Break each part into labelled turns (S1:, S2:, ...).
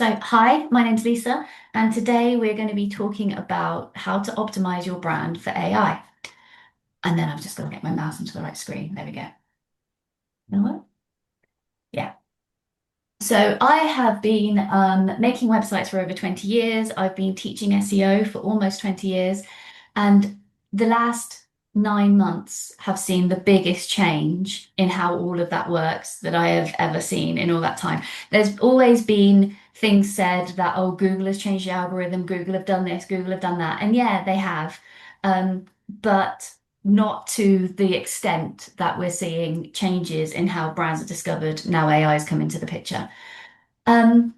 S1: So, hi, my name's Lisa, and today we're going to be talking about how to optimize your brand for AI. And then I've just got to get my mouse into the right screen. There we go. You know what? Yeah. So, I have been making websites for over 20 years. I've been teaching SEO for almost 20 years. And the last 9 months have seen the biggest change in how all of that works that I have ever seen in all that time. There's always been things said that, oh, Google has changed the algorithm, Google have done this, Google have done that. And yeah, they have. But not to the extent that we're seeing changes in how brands are discovered now AI has come into the picture. Um,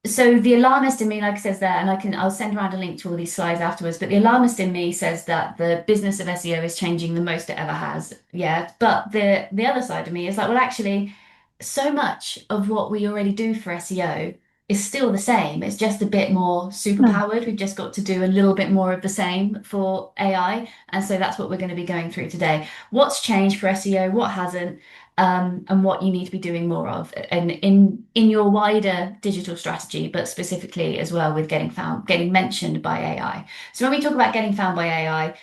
S1: so the alarmist in me, like I says there, and I'll send around a link to all these slides afterwards, but the alarmist in me says that the business of SEO is changing the most it ever has. Yeah. But the other side of me is like, well, actually, so much of what we already do for SEO is still the same. It's just a bit more superpowered. We've just got to do a little bit more of the same for AI. And so that's what we're going to be going through today. What's changed for SEO, what hasn't? And what you need to be doing more of, and in your wider digital strategy, but specifically as well with getting mentioned by AI. So when we talk about getting found by AI,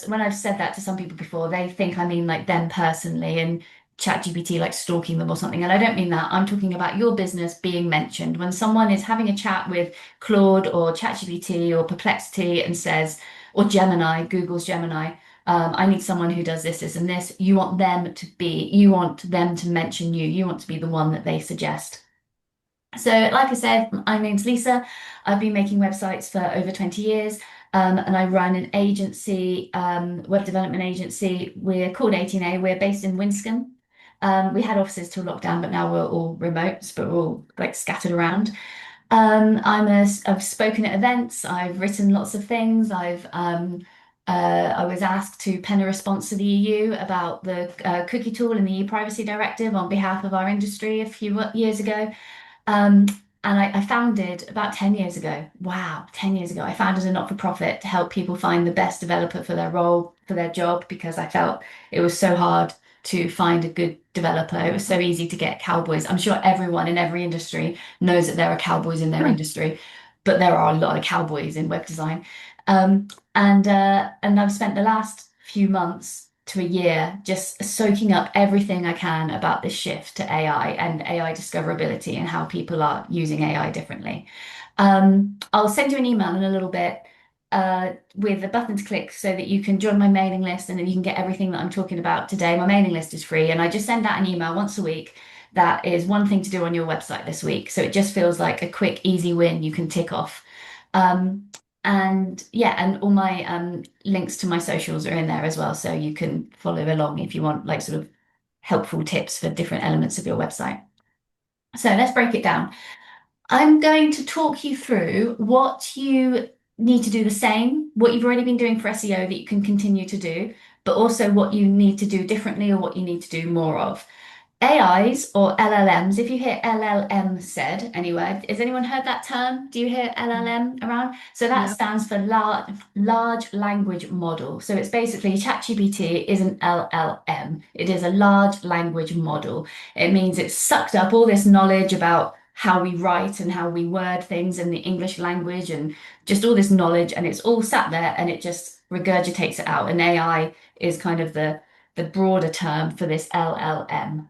S1: when I've said that to some people before, they think I mean like them personally and ChatGPT like stalking them or something. And I don't mean that. I'm talking about your business being mentioned. When someone is having a chat with Claude or ChatGPT or Perplexity and says, or Gemini, Google's Gemini, I need someone who does this, this, and this. You want them to mention you. You want to be the one that they suggest. So, like I said, my name's Lisa. I've been making websites for over 20 years, and I run an agency, web development agency. We're called 18A. We're based in Winscombe. We had offices till lockdown, but now we're all remote, but we're all like scattered around. I've spoken at events. I've written lots of things. I was asked to pen a response to the EU about the cookie tool and the e-privacy directive on behalf of our industry a few years ago. Um, and I founded about 10 years ago. Wow, 10 years ago, I founded a not-for-profit to help people find the best developer for their role, for their job, because I felt it was so hard to find a good developer. It was so easy to get cowboys. I'm sure everyone in every industry knows that there are cowboys in their industry, but there are a lot of cowboys in web design. Um, and I've spent the last few months to a year just soaking up everything I can about this shift to AI and AI discoverability and how people are using AI differently. I'll send you an email in a little bit with a button to click so that you can join my mailing list and then you can get everything that I'm talking about today. My mailing list is free, and I just send out an email once a week. That is one thing to do on your website this week. So it just feels like a quick, easy win you can tick off. Um, and yeah, and all my links to my socials are in there as well, so you can follow along if you want like sort of helpful tips for different elements of your website. So let's break it down. I'm going to talk you through what you need to do the same, what you've already been doing for SEO that you can continue to do, but also what you need to do differently or what you need to do more of. AIs or LLMs, if you hear LLM said anywhere, has anyone heard that term? Do you hear LLM around? So that
S2: Yeah.
S1: stands for large language model. So it's basically ChatGPT is an LLM. It is a large language model. It means it's sucked up all this knowledge about how we write and how we word things in the English language and just all this knowledge, and it's all sat there and it just regurgitates it out. And AI is kind of the broader term for this LLM.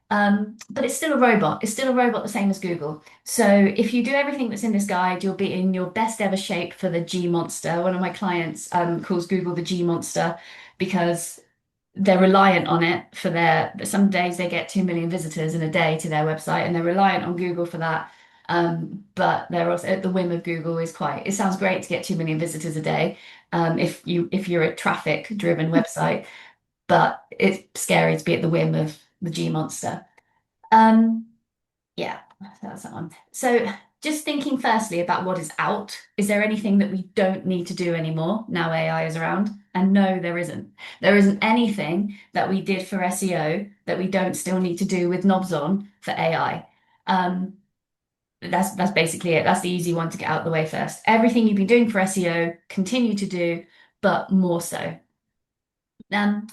S1: But it's still a robot. It's still a robot the same as Google. So if you do everything that's in this guide, you'll be in your best ever shape for the G Monster. One of my clients calls Google the G Monster because they're reliant on it for some days they get 2 million visitors in a day to their website, and they're reliant on Google for that. But they're also at the whim of Google it sounds great to get 2 million visitors a day, if you're a traffic driven website, but it's scary to be at the whim of the G Monster. Um, yeah, that's that one. So just thinking firstly about what is out, is there anything that we don't need to do anymore now AI is around? And no, there isn't. There isn't anything that we did for SEO that we don't still need to do with knobs on for AI. Um, that's basically it. That's the easy one to get out of the way first. Everything you've been doing for SEO, continue to do, but more so. Um,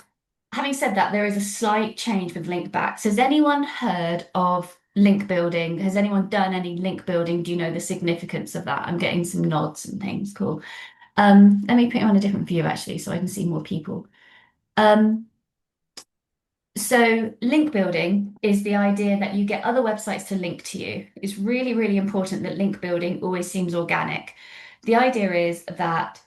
S1: Having said that, there is a slight change with link backs. Has anyone heard of link building. Has anyone done any link building? Do you know the significance of that? I'm getting some nods and things. Cool. Let me put you on a different view actually, so I can see more people. Um, so link building is the idea that you get other websites to link to you. It's really, really important that link building always seems organic. The idea is that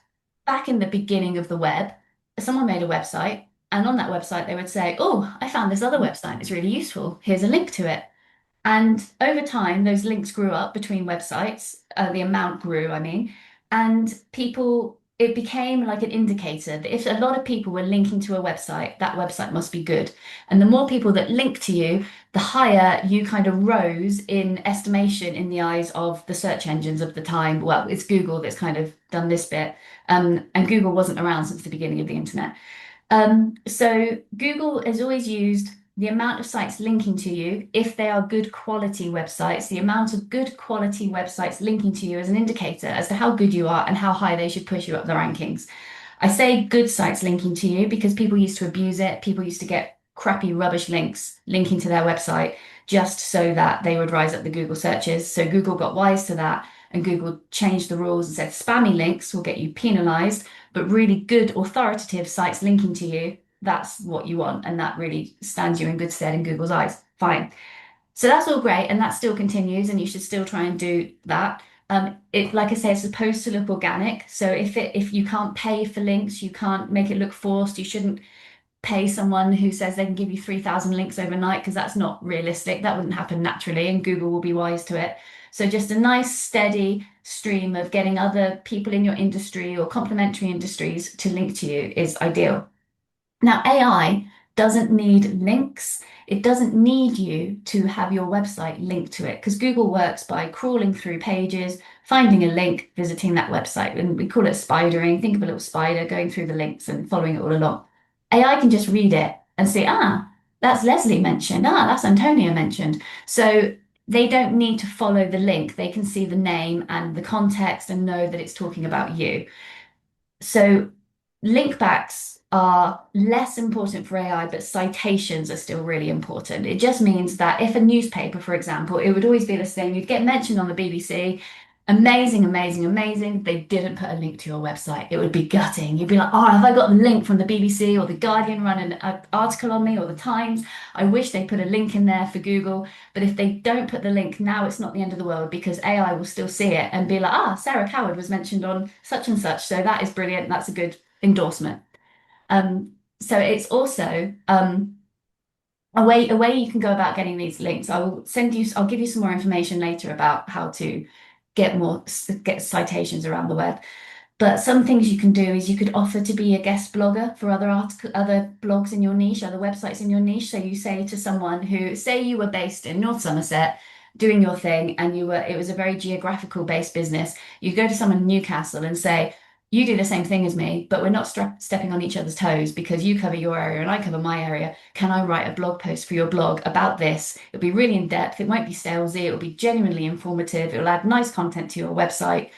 S1: back in the beginning of the web, someone made a website, and on that website they would say, "Oh, I found this other website. It's really useful. Here's a link to it." And over time, those links grew up between websites, the amount grew, I mean, and it became like an indicator that if a lot of people were linking to a website, that website must be good. And the more people that link to you, the higher you kind of rose in estimation in the eyes of the search engines of the time. Well, it's Google that's kind of done this bit. And Google wasn't around since the beginning of the internet. So Google has always used the amount of sites linking to you, if they are good quality websites, the amount of good quality websites linking to you as an indicator as to how good you are and how high they should push you up the rankings. I say good sites linking to you because people used to abuse it. People used to get crappy rubbish links linking to their website just so that they would rise up the Google searches. So Google got wise to that and Google changed the rules and said spammy links will get you penalized, but really good authoritative sites linking to you, that's what you want. And that really stands you in good stead in Google's eyes. Fine. So that's all great, and that still continues, and you should still try and do that. It, like I say, it's supposed to look organic. So if you can't pay for links, you can't make it look forced. You shouldn't pay someone who says they can give you 3,000 links overnight because that's not realistic. That wouldn't happen naturally, and Google will be wise to it. So just a nice steady stream of getting other people in your industry or complementary industries to link to you is ideal. Now, AI doesn't need links. It doesn't need you to have your website linked to it because Google works by crawling through pages, finding a link, visiting that website. And we call it spidering. Think of a little spider going through the links and following it all along. AI can just read it and see, that's Leslie mentioned. That's Antonia mentioned. So they don't need to follow the link. They can see the name and the context and know that it's talking about you. So link backs are less important for AI, but citations are still really important. It just means that if a newspaper, for example, it would always be the same. You'd get mentioned on the BBC. Amazing, amazing, amazing. They didn't put a link to your website. It would be gutting. You'd be like, oh, have I got the link from the BBC or the Guardian run an article on me or the Times? I wish they put a link in there for Google. But if they don't put the link, now it's not the end of the world because AI will still see it and be like, Sarah Coward was mentioned on such and such. So that is brilliant. That's a good endorsement. So it's also a way you can go about getting these links. I'll give you some more information later about how to get citations around the web. But some things you can do is you could offer to be a guest blogger for other blogs in your niche, other websites in your niche. So you say to someone who, say you were based in North Somerset doing your thing and it was a very geographical based business. You go to someone in Newcastle and say, you do the same thing as me, but we're not stepping on each other's toes because you cover your area and I cover my area. Can I write a blog post for your blog about this? It'll be really in depth. It won't be salesy. It'll be genuinely informative. It'll add nice content to your website.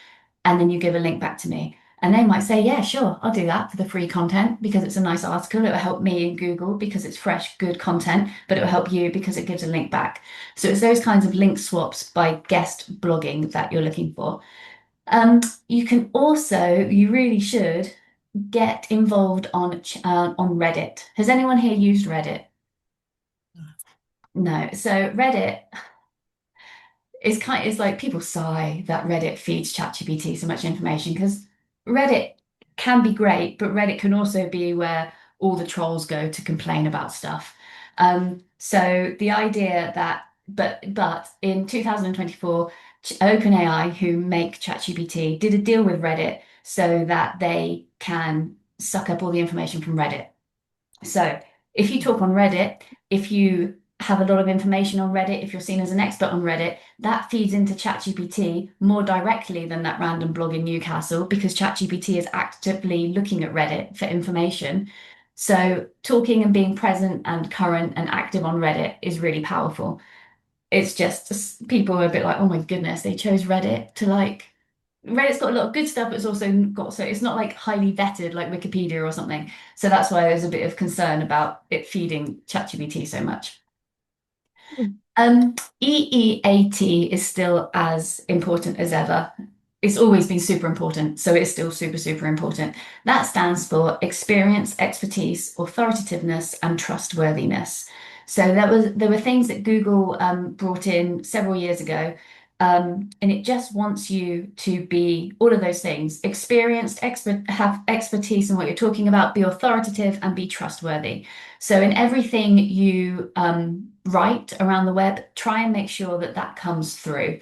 S1: And then you give a link back to me. And they might say, yeah, sure, I'll do that for the free content because it's a nice article. It'll help me in Google because it's fresh, good content, but it'll help you because it gives a link back. So it's those kinds of link swaps by guest blogging that you're looking for. You can also, you really should get involved on Reddit. Has anyone here used Reddit? No. So Reddit it's like people sigh that Reddit feeds ChatGPT so much information because Reddit can be great, but Reddit can also be where all the trolls go to complain about stuff. So the idea that, but in 2024, OpenAI, who make ChatGPT, did a deal with Reddit so that they can suck up all the information from Reddit. So if you talk on Reddit, if you have a lot of information on Reddit, if you're seen as an expert on Reddit, that feeds into ChatGPT more directly than that random blog in Newcastle because ChatGPT is actively looking at Reddit for information. So talking and being present and current and active on Reddit is really powerful. It's just people are a bit like, oh my goodness, they chose Reddit to like Reddit's got a lot of good stuff, but it's also got so it's not like highly vetted like Wikipedia or something. So that's why there's a bit of concern about it feeding ChatGPT so much. EEAT is still as important as ever. It's always been super important, so it's still super, super important. That stands for experience, expertise, authoritativeness, and trustworthiness. So there were things that Google brought in several years ago, and it just wants you to be all of those things: experienced, have expertise in what you're talking about, be authoritative, and be trustworthy. So in everything you write around the web, try and make sure that that comes through.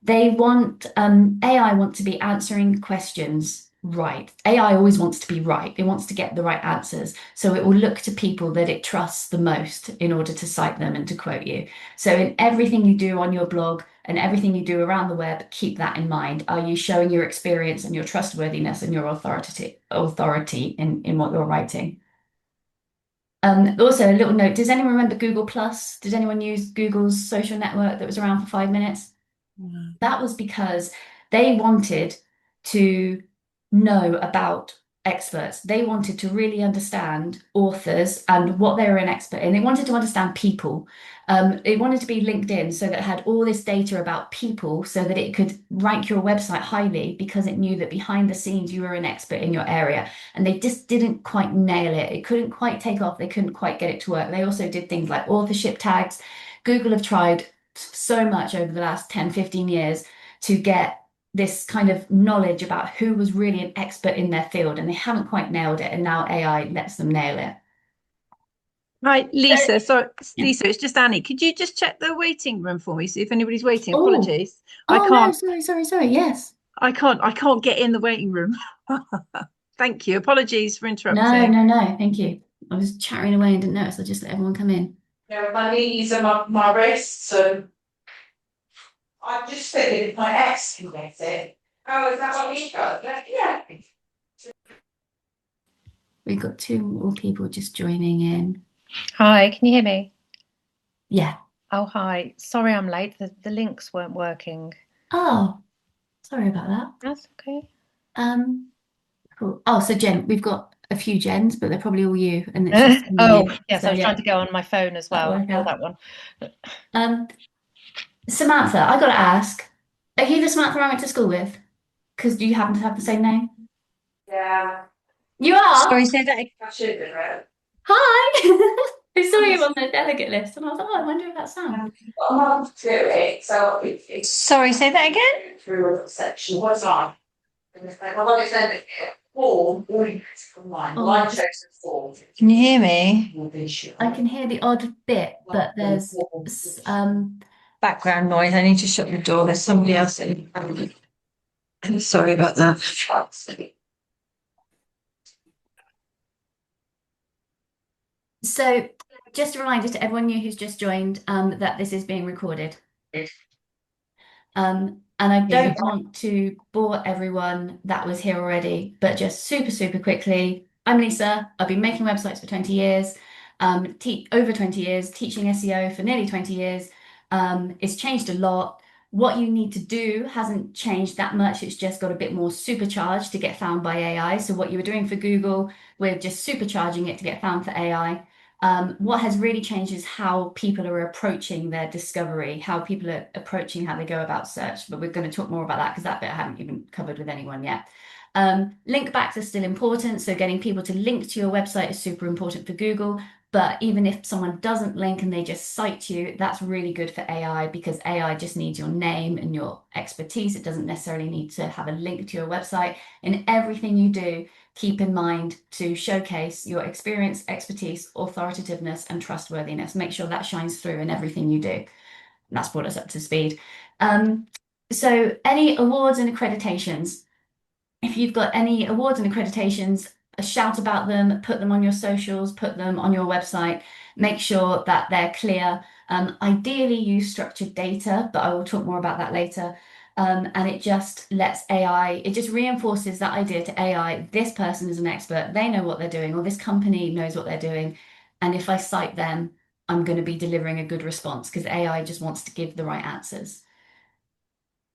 S1: They want AI want to be answering questions right. AI always wants to be right. It wants to get the right answers. So it will look to people that it trusts the most in order to cite them and to quote you. So in everything you do on your blog and everything you do around the web, keep that in mind. Are you showing your experience and your trustworthiness and your authority in what you're writing? Also, a little note, does anyone remember Google Plus? Did anyone use Google's social network that was around for 5 minutes?
S2: Mm.
S1: That was because they wanted to know about experts. They wanted to really understand authors and what they were an expert in. They wanted to understand people. They wanted to be LinkedIn so that it had all this data about people so that it could rank your website highly because it knew that behind the scenes you were an expert in your area. And they just didn't quite nail it. It couldn't quite take off. They couldn't quite get it to work. They also did things like authorship tags. Google have tried so much over the last 10, 15 years to get this kind of knowledge about who was really an expert in their field, and they haven't quite nailed it. And now AI lets them nail it.
S2: Right,
S1: So,
S2: Lisa. Sorry,
S1: yeah.
S2: Lisa. It's just Annie. Could you just check the waiting room for me? See if anybody's waiting.
S1: Oh,
S2: Apologies. I
S1: oh no,
S2: can't.
S1: sorry, sorry, sorry. Yes.
S2: I can't get in the waiting room. Thank you. Apologies for
S1: No,
S2: interrupting.
S1: no, no. Thank you. I was chattering away and didn't notice. I just let everyone come in.
S3: Yeah, my knees and my wrists, so I just figured if my ex can get it. Oh, is that what we got? Yeah.
S1: We've got two more people just joining in.
S4: Hi, can you hear me?
S1: Yeah.
S4: Oh, hi. Sorry I'm late. The links weren't working.
S1: Oh, sorry about that.
S4: That's okay.
S1: Um, cool. Oh, so Jen, we've got a few Jens, but they're probably all you, and it's just sending
S4: Oh,
S1: you.
S4: yes,
S1: So
S4: I was trying
S1: yeah,
S4: to go on my phone as
S1: that'll
S4: well.
S1: work
S4: Ignore
S1: out.
S4: that one.
S1: Um, Samantha, I gotta ask, are you the Samantha I went to school with? Because do you happen to have the same name?
S3: Yeah.
S1: You are?
S4: Sorry, say that again.
S3: I should have read.
S1: Hi! I saw you on the delegate list and I was like, oh, I wonder if that's Sam.
S3: Got a month to it, so it's
S4: Sorry, say that again.
S3: through a section. What's on? And it's like, well, like I said, form, all you have to combine. Well, I
S1: Oh,
S3: chose the form.
S4: Can you hear me?
S3: Will be sure.
S1: I can hear the odd bit, but there's
S2: Background noise. I need to shut the door. There's somebody else in. I'm sorry about that.
S1: so just a reminder to everyone new who's just joined that this is being recorded. And I
S2: Yeah.
S1: don't want to bore everyone that was here already, but just super, super quickly. I'm Lisa. I've been making websites for 20 years, over 20 years, teaching SEO for nearly 20 years. It's changed a lot. What you need to do hasn't changed that much. It's just got a bit more supercharged to get found by AI. So what you were doing for Google, we're just supercharging it to get found for AI. What has really changed is how people are approaching their discovery, how people are approaching how they go about search. But we're going to talk more about that because that bit I haven't even covered with anyone yet. Link backs are still important. So getting people to link to your website is super important for Google. But even if someone doesn't link and they just cite you, that's really good for AI because AI just needs your name and your expertise. It doesn't necessarily need to have a link to your website. In everything you do, keep in mind to showcase your experience, expertise, authoritativeness, and trustworthiness. Make sure that shines through in everything you do. And that's brought us up to speed. So, any awards and accreditations? If you've got any awards and accreditations, shout about them, put them on your socials, put them on your website, make sure that they're clear. Ideally, use structured data, but I will talk more about that later. And it just lets AI, it just reinforces that idea to AI, this person is an expert, they know what they're doing, or this company knows what they're doing. And if I cite them, I'm going to be delivering a good response because AI just wants to give the right answers.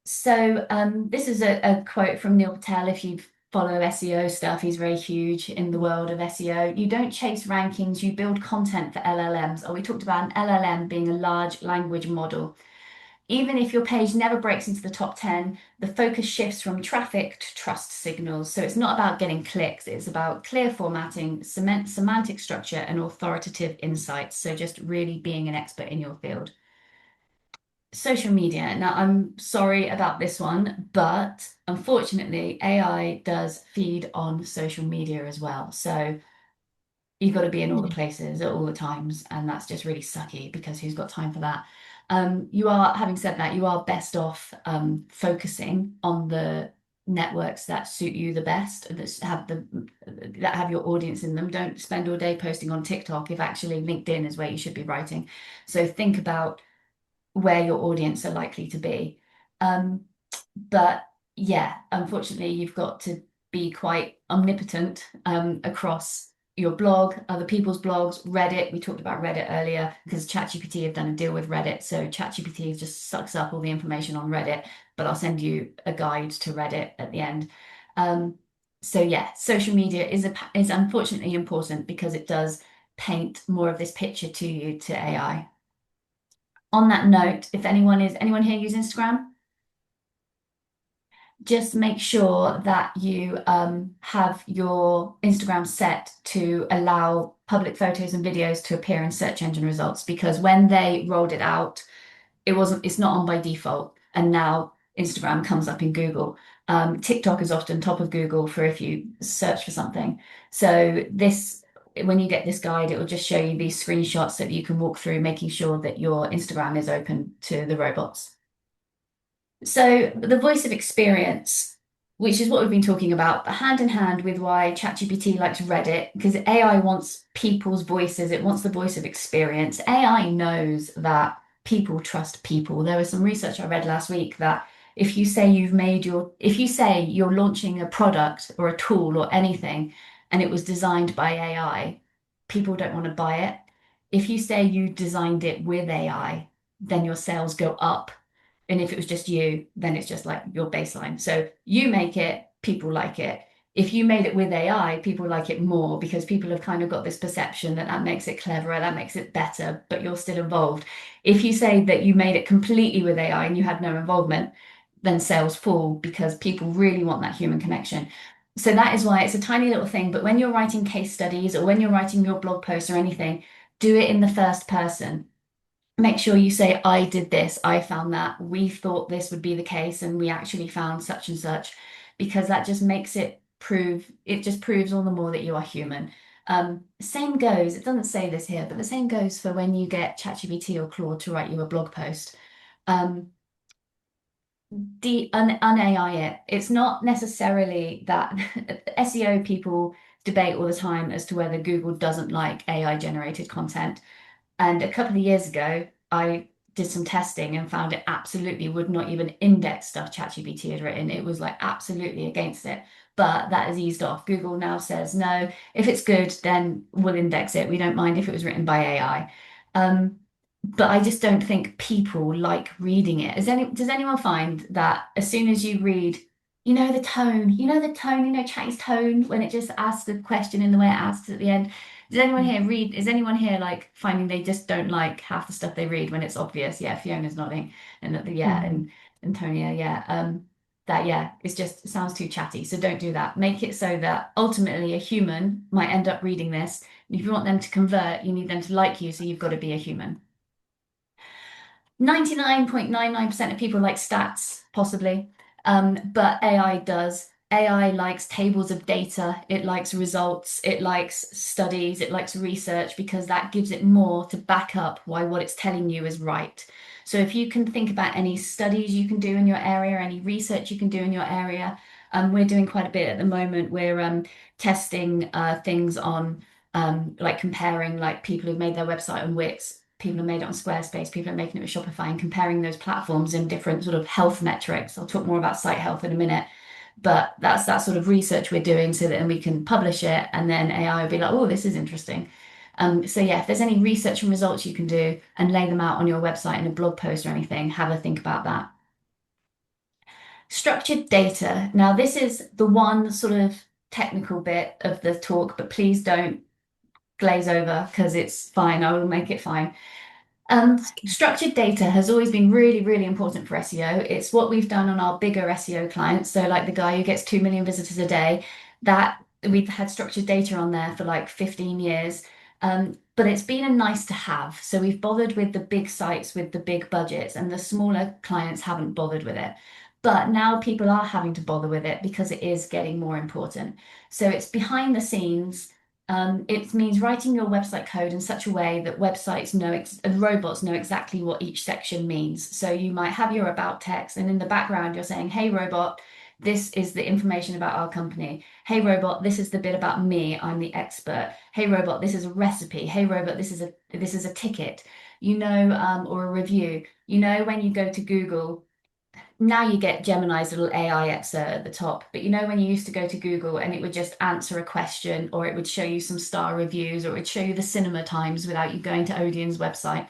S1: So this is a quote from Neil Patel. If you've follow SEO stuff. He's very huge in the world of SEO. You don't chase rankings, you build content for LLMs. Or we talked about an LLM being a large language model. Even if your page never breaks into the top 10, the focus shifts from traffic to trust signals. So it's not about getting clicks, it's about clear formatting, semantic structure, and authoritative insights. So just really being an expert in your field. Social media. Now, I'm sorry about this one, but unfortunately, AI does feed on social media as well. So you've got to be in all the places at all the times, and that's just really sucky because who's got time for that? Having said that, you are best off focusing on the networks that suit you the best, that have your audience in them. Don't spend all day posting on TikTok if actually LinkedIn is where you should be writing. So think about where your audience are likely to be. But yeah, unfortunately, you've got to be quite omnipotent across your blog, other people's blogs, Reddit. We talked about Reddit earlier because ChatGPT have done a deal with Reddit. So ChatGPT just sucks up all the information on Reddit, but I'll send you a guide to Reddit at the end. So yeah, social media is unfortunately important because it does paint more of this picture to you to AI. On that note, if anyone here use Instagram? Just make sure that you have your Instagram set to allow public photos and videos to appear in search engine results, because when they rolled it out, it's not on by default, and now Instagram comes up in Google. TikTok is often top of Google for if you search for something. So when you get this guide, it will just show you these screenshots that you can walk through, making sure that your Instagram is open to the robots. So the voice of experience, which is what we've been talking about, but hand in hand with why ChatGPT likes Reddit, because AI wants people's voices, it wants the voice of experience. AI knows that people trust people. There was some research I read last week that if you say you're launching a product or a tool or anything, and it was designed by AI, people don't want to buy it. If you say you designed it with AI, then your sales go up. And if it was just you, then it's just like your baseline. So you make it, people like it. If you made it with AI, people like it more because people have kind of got this perception that makes it cleverer, that makes it better, but you're still involved. If you say that you made it completely with AI and you had no involvement, then sales fall because people really want that human connection. So that is why it's a tiny little thing. But when you're writing case studies or when you're writing your blog post or anything, do it in the first person. Make sure you say, I did this, I found that, we thought this would be the case, and we actually found such and such, because that just makes it just proves all the more that you are human. Same goes, it doesn't say this here, but the same goes for when you get ChatGPT or Claude to write you a blog post. Un-AI it. It's not necessarily that SEO people debate all the time as to whether Google doesn't like AI generated content. And a couple of years ago, I did some testing and found it absolutely would not even index stuff ChatGPT had written. It was like absolutely against it. But that has eased off. Google now says, no, if it's good, then we'll index it. We don't mind if it was written by AI. But I just don't think people like reading it. Does anyone find that as soon as you read, Chatty's tone when it just asks the question in the way it asks at the end? Is anyone here like finding they just don't like half the stuff they read when it's obvious? Yeah, Fiona's nodding, and and Antonia, it sounds too chatty. So don't do that. Make it so that ultimately a human might end up reading this. And if you want them to convert, you need them to like you, so you've got to be a human. 99.99% of people like stats, possibly, but AI does. AI likes tables of data, it likes results, it likes studies, it likes research because that gives it more to back up why what it's telling you is right. So if you can think about any studies you can do in your area, any research you can do in your area, we're doing quite a bit at the moment. We're testing things on like comparing like people who've made their website on Wix, people who made it on Squarespace, people who are making it with Shopify, and comparing those platforms in different sort of health metrics. I'll talk more about site health in a minute. But that's that sort of research we're doing so that then we can publish it and then AI will be like, oh, this is interesting. So yeah, if there's any research and results you can do and lay them out on your website in a blog post or anything, have a think about that. Structured data. Now, this is the one sort of technical bit of the talk, but please don't glaze over because it's fine. I will make it fine. Structured data has always been really, really important for SEO. It's what we've done on our bigger SEO clients. So, like the guy who gets 2 million visitors a day, that we've had structured data on there for like 15 years. But it's been a nice to have. So, we've bothered with the big sites with the big budgets, and the smaller clients haven't bothered with it. But now people are having to bother with it because it is getting more important. So, it's behind the scenes. It means writing your website code in such a way that websites know, robots know exactly what each section means. So you might have your about text, and in the background, you're saying, "Hey, robot, this is the information about our company. Hey, robot, this is the bit about me. I'm the expert. Hey, robot, this is a recipe. Hey, robot, this is a ticket. Or a review. When you go to Google." Now you get Gemini's little AI excerpt at the top, but when you used to go to Google and it would just answer a question, or it would show you some star reviews, or it would show you the cinema times without you going to Odeon's website.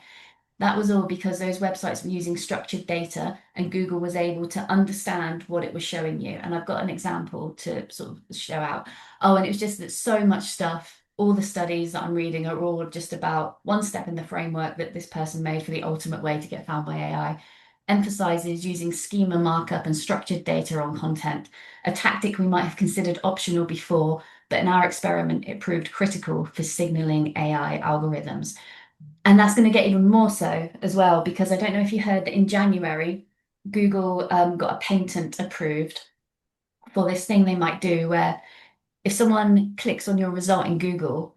S1: That was all because those websites were using structured data and Google was able to understand what it was showing you. And I've got an example to sort of show out. Oh, and it was just that so much stuff, all the studies that I'm reading are all just about one step in the framework that this person made for the ultimate way to get found by AI. Emphasizes using schema markup and structured data on content, a tactic we might have considered optional before, but in our experiment, it proved critical for signaling AI algorithms. And that's going to get even more so as well, because I don't know if you heard that in January, Google got a patent approved for this thing they might do where if someone clicks on your result in Google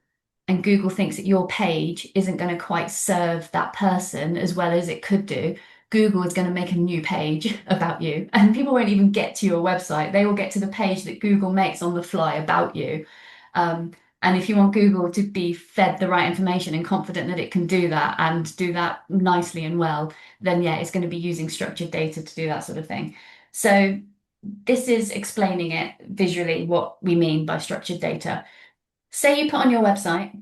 S1: and Google thinks that your page isn't going to quite serve that person as well as it could do, Google is going to make a new page about you. And people won't even get to your website. They will get to the page that Google makes on the fly about you. And if you want Google to be fed the right information and confident that it can do that and do that nicely and well, then yeah, it's going to be using structured data to do that sort of thing. So this is explaining it visually what we mean by structured data. Say you put on your website,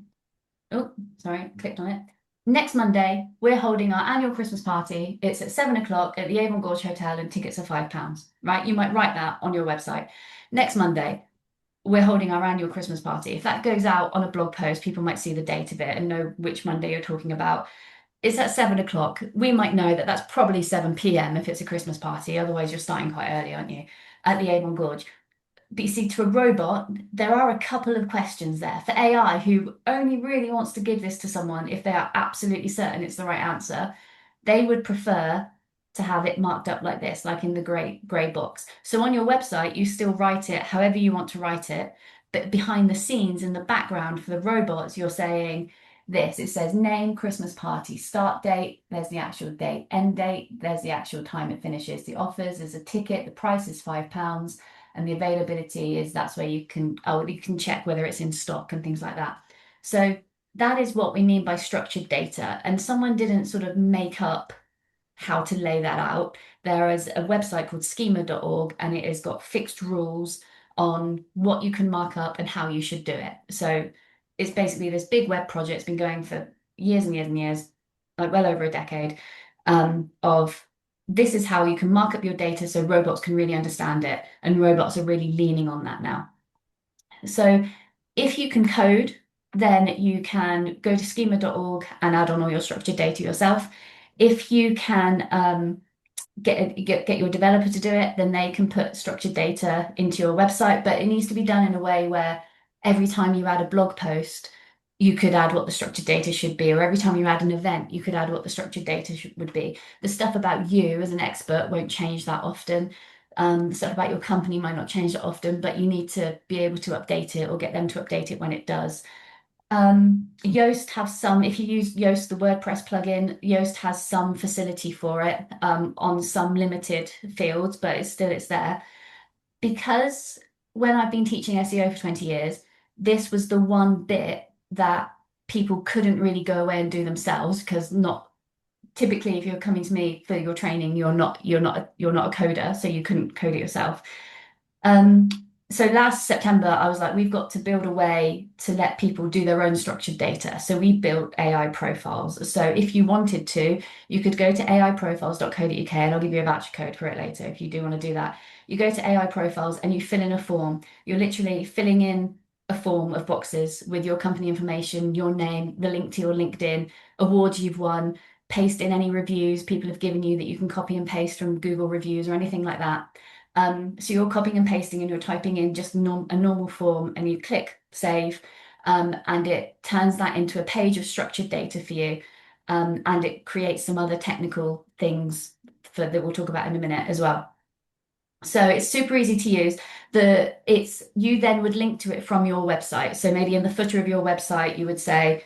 S1: oh, sorry, clicked on it. Next Monday, we're holding our annual Christmas party. It's at 7 o'clock at the Avon Gorge Hotel and tickets are £5, right? You might write that on your website. Next Monday, we're holding our annual Christmas party. If that goes out on a blog post, people might see the date of it and know which Monday you're talking about. It's at 7 o'clock. We might know that that's probably 7 p.m. if it's a Christmas party. Otherwise, you're starting quite early, aren't you? At the Avon Gorge. But you see, to a robot, there are a couple of questions there. For AI, who only really wants to give this to someone if they are absolutely certain it's the right answer, they would prefer to have it marked up like this, like in the grey box. So on your website, you still write it however you want to write it, but behind the scenes, in the background for the robots, you're saying this. It says name, Christmas party, start date, there's the actual date, end date, there's the actual time it finishes. The offers is a ticket, the price is £5. And the availability is that's where you can check whether it's in stock and things like that. So that is what we mean by structured data. And someone didn't sort of make up how to lay that out. There is a website called schema.org and it has got fixed rules on what you can mark up and how you should do it. So it's basically this big web project. It's been going for years and years and years, like well over a decade, of this is how you can mark up your data so robots can really understand it, and robots are really leaning on that now. So if you can code, then you can go to schema.org and add on all your structured data yourself. If you can get your developer to do it, then they can put structured data into your website, but it needs to be done in a way where every time you add a blog post, you could add what the structured data should be, or every time you add an event, you could add what the structured data would be. The stuff about you as an expert won't change that often. The stuff about your company might not change that often, but you need to be able to update it or get them to update it when it does. Yoast have some, if you use Yoast, the WordPress plugin, Yoast has some facility for it on some limited fields, but it's there. Because when I've been teaching SEO for 20 years, this was the one bit that people couldn't really go away and do themselves, because not typically if you're coming to me for your training, you're not a coder, so you couldn't code it yourself. so last September, I was like, we've got to build a way to let people do their own structured data. So we built AI profiles. So if you wanted to, you could go to aiprofiles.co.uk, and I'll give you a voucher code for it later if you do want to do that. You go to AI profiles and you fill in a form. You're literally filling in a form of boxes with your company information, your name, the link to your LinkedIn, awards you've won, paste in any reviews people have given you that you can copy and paste from Google reviews or anything like that. So you're copying and pasting and you're typing in just a normal form and you click save, and it turns that into a page of structured data for you. And it creates some other technical things that we'll talk about in a minute as well. So it's super easy to use. You then would link to it from your website. So maybe in the footer of your website, you would say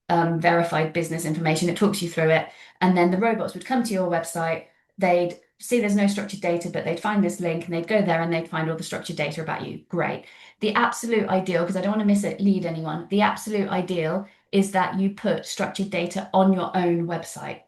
S1: verified business information. It talks you through it. And then the robots would come to your website. They'd see there's no structured data, but they'd find this link and they'd go there and they'd find all the structured data about you. Great. The absolute ideal, because I don't want to mislead anyone, the absolute ideal is that you put structured data on your own website.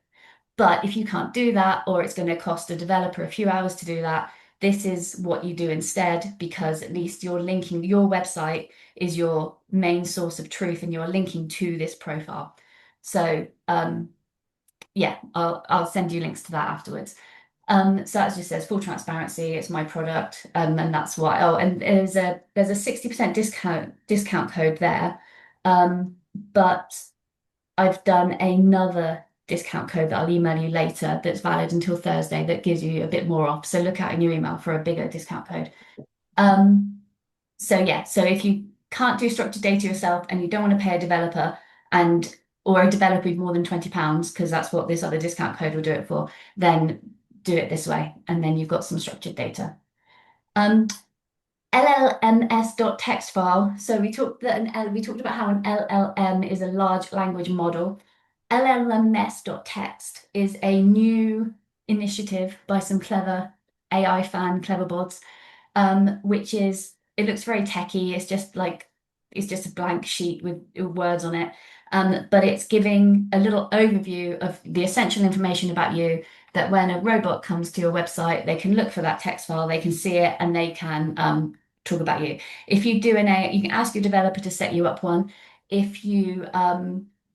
S1: But if you can't do that, or it's going to cost a developer a few hours to do that, this is what you do instead, because at least you're linking your website is your main source of truth and you're linking to this profile. So yeah, I'll send you links to that afterwards. So as just says, full transparency, it's my product, and that's why. Oh, and there's a 60% discount code there. But I've done another discount code that I'll email you later that's valid until Thursday that gives you a bit more off. So look out in your email for a bigger discount code. So yeah, so if you can't do structured data yourself and you don't want to pay a developer or a developer with more than £20, because that's what this other discount code will do it for, then do it this way, and then you've got some structured data. LLMS.txt file. So we talked about how an LLM is a large language model. LLMS.txt is a new initiative by some clever AI fan, Cleverbots, which it looks very techy. It's just a blank sheet with words on it. But it's giving a little overview of the essential information about you, that when a robot comes to your website, they can look for that text file, they can see it, and they can talk about you. If you do you can ask your developer to set you up one. If you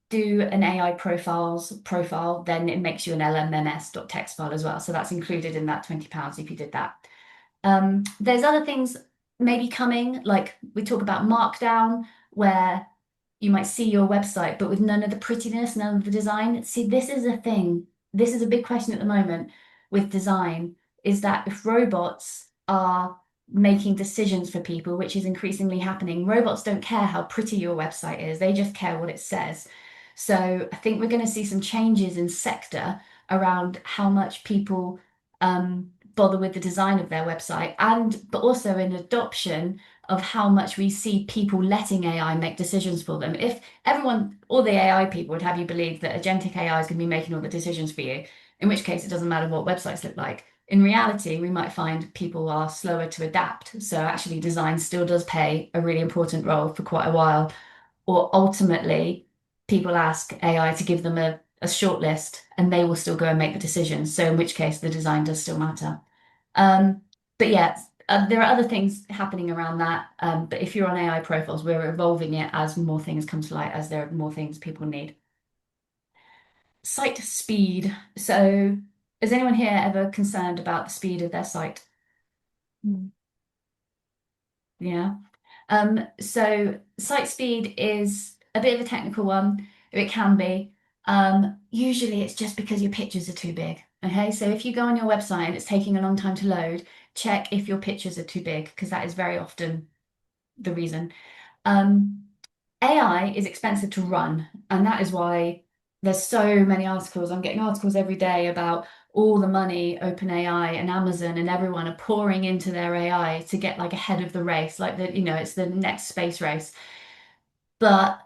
S1: do an AI profile, then it makes you an LLMS.txt file as well. So that's included in that £20 if you did that. There's other things maybe coming, like we talk about Markdown, where you might see your website, but with none of the prettiness, none of the design. See, this is a thing. This is a big question at the moment with design, is that if robots are making decisions for people, which is increasingly happening, robots don't care how pretty your website is. They just care what it says. So I think we're going to see some changes in sector around how much people bother with the design of their website, but also in adoption of how much we see people letting AI make decisions for them. If all the AI people would have you believe that agentic AI is going to be making all the decisions for you, in which case it doesn't matter what websites look like. In reality, we might find people are slower to adapt. So actually design still does play a really important role for quite a while. Or ultimately, people ask AI to give them a short list and they will still go and make the decisions. So in which case the design does still matter. But yeah, there are other things happening around that. But if you're on AI profiles, we're evolving it as more things come to light, as there are more things people need. Site speed. So is anyone here ever concerned about the speed of their site? Yeah. So site speed is a bit of a technical one. It can be. Usually it's just because your pictures are too big. Okay, so if you go on your website and it's taking a long time to load, check if your pictures are too big, because that is very often the reason. AI is expensive to run, and that is why there's so many articles. I'm getting articles every day about all the money OpenAI and Amazon and everyone are pouring into their AI to get like ahead of the race, like it's the next space race. But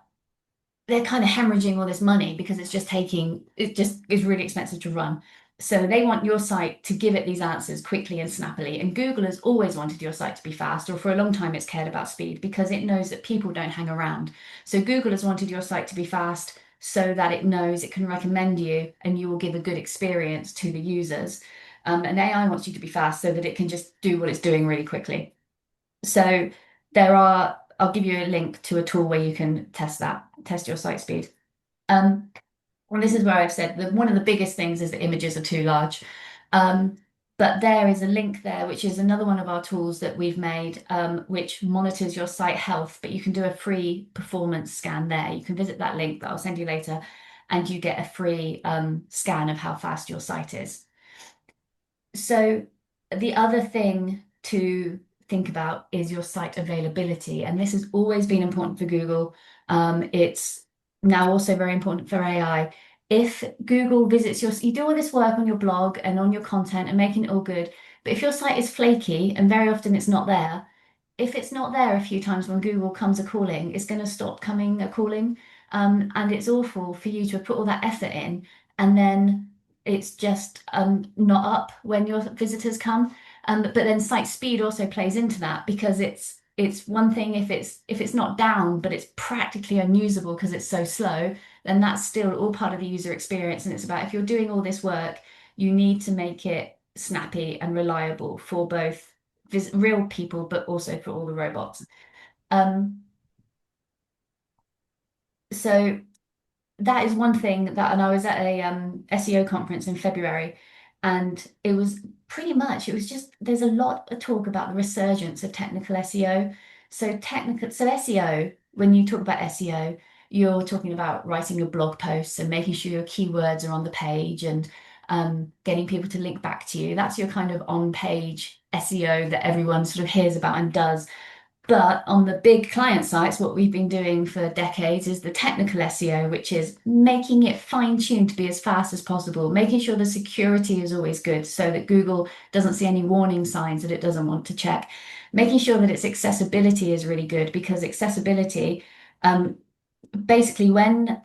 S1: they're kind of hemorrhaging all this money because it just is really expensive to run. So they want your site to give it these answers quickly and snappily. And Google has always wanted your site to be fast, or for a long time it's cared about speed because it knows that people don't hang around. So Google has wanted your site to be fast so that it knows it can recommend you and you will give a good experience to the users. And AI wants you to be fast so that it can just do what it's doing really quickly. So I'll give you a link to a tool where you can test your site speed. Well, this is where I've said that one of the biggest things is that images are too large. Um, but there is a link there, which is another one of our tools that we've made, which monitors your site health, but you can do a free performance scan there. You can visit that link that I'll send you later, and you get a free scan of how fast your site is. So the other thing to think about is your site availability, and this has always been important for Google. It's now also very important for AI. If Google visits you do all this work on your blog and on your content and making it all good, but if your site is flaky and very often it's not there, if it's not there a few times when Google comes a calling, it's going to stop coming a calling. And it's awful for you to have put all that effort in and then it's just not up when your visitors come. But then site speed also plays into that because it's one thing if it's not down, but it's practically unusable because it's so slow, then that's still all part of the user experience. And it's about if you're doing all this work, you need to make it snappy and reliable for both real people, but also for all the robots. So that is one thing that, and I was at a SEO conference in February, and it was it was just there's a lot of talk about the resurgence of technical SEO. So SEO, when you talk about SEO, you're talking about writing your blog posts and making sure your keywords are on the page and getting people to link back to you. That's your kind of on-page SEO that everyone sort of hears about and does. But on the big client sites, what we've been doing for decades is the technical SEO, which is making it fine-tuned to be as fast as possible, making sure the security is always good so that Google doesn't see any warning signs that it doesn't want to check, making sure that its accessibility is really good because accessibility, basically when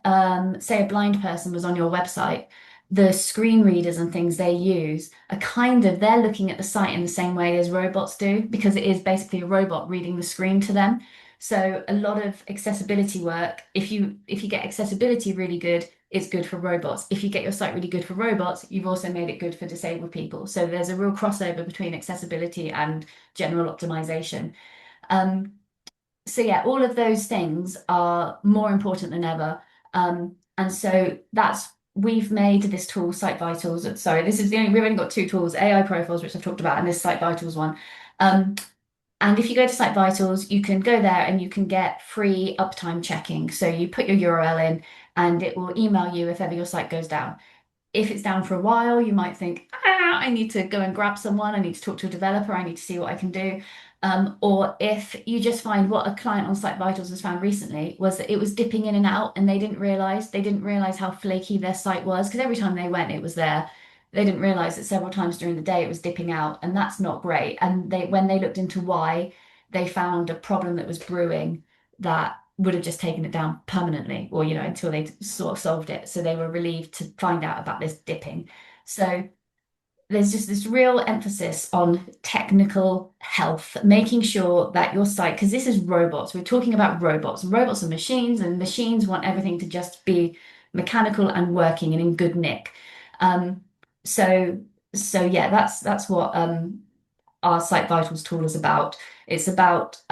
S1: say a blind person was on your website, the screen readers and things they use are they're looking at the site in the same way as robots do because it is basically a robot reading the screen to them. So a lot of accessibility work, if you get accessibility really good, it's good for robots. If you get your site really good for robots, you've also made it good for disabled people. So there's a real crossover between accessibility and general optimization. Um, so yeah, all of those things are more important than ever. And so we've made this tool, Site Vitals. Sorry, we've only got two tools, AI Profiles, which I've talked about, and this Site Vitals one. And if you go to Site Vitals, you can go there and you can get free uptime checking. So you put your URL in and it will email you if ever your site goes down. If it's down for a while, you might think, I need to go and grab someone, I need to talk to a developer, I need to see what I can do. Or if you just find what a client on Site Vitals has found recently was that it was dipping in and out and they didn't realize how flaky their site was because every time they went, it was there. They didn't realize that several times during the day it was dipping out, and that's not great. And when they looked into why, they found a problem that was brewing that would have just taken it down permanently or until they sort of solved it, so they were relieved to find out about this dipping. So there's just this real emphasis on technical health, making sure that your site, because this is robots, we're talking about robots. Robots are machines, and machines want everything to just be mechanical and working and in good nick. Um, so so yeah, that's what our Site Vitals tool is about. It's about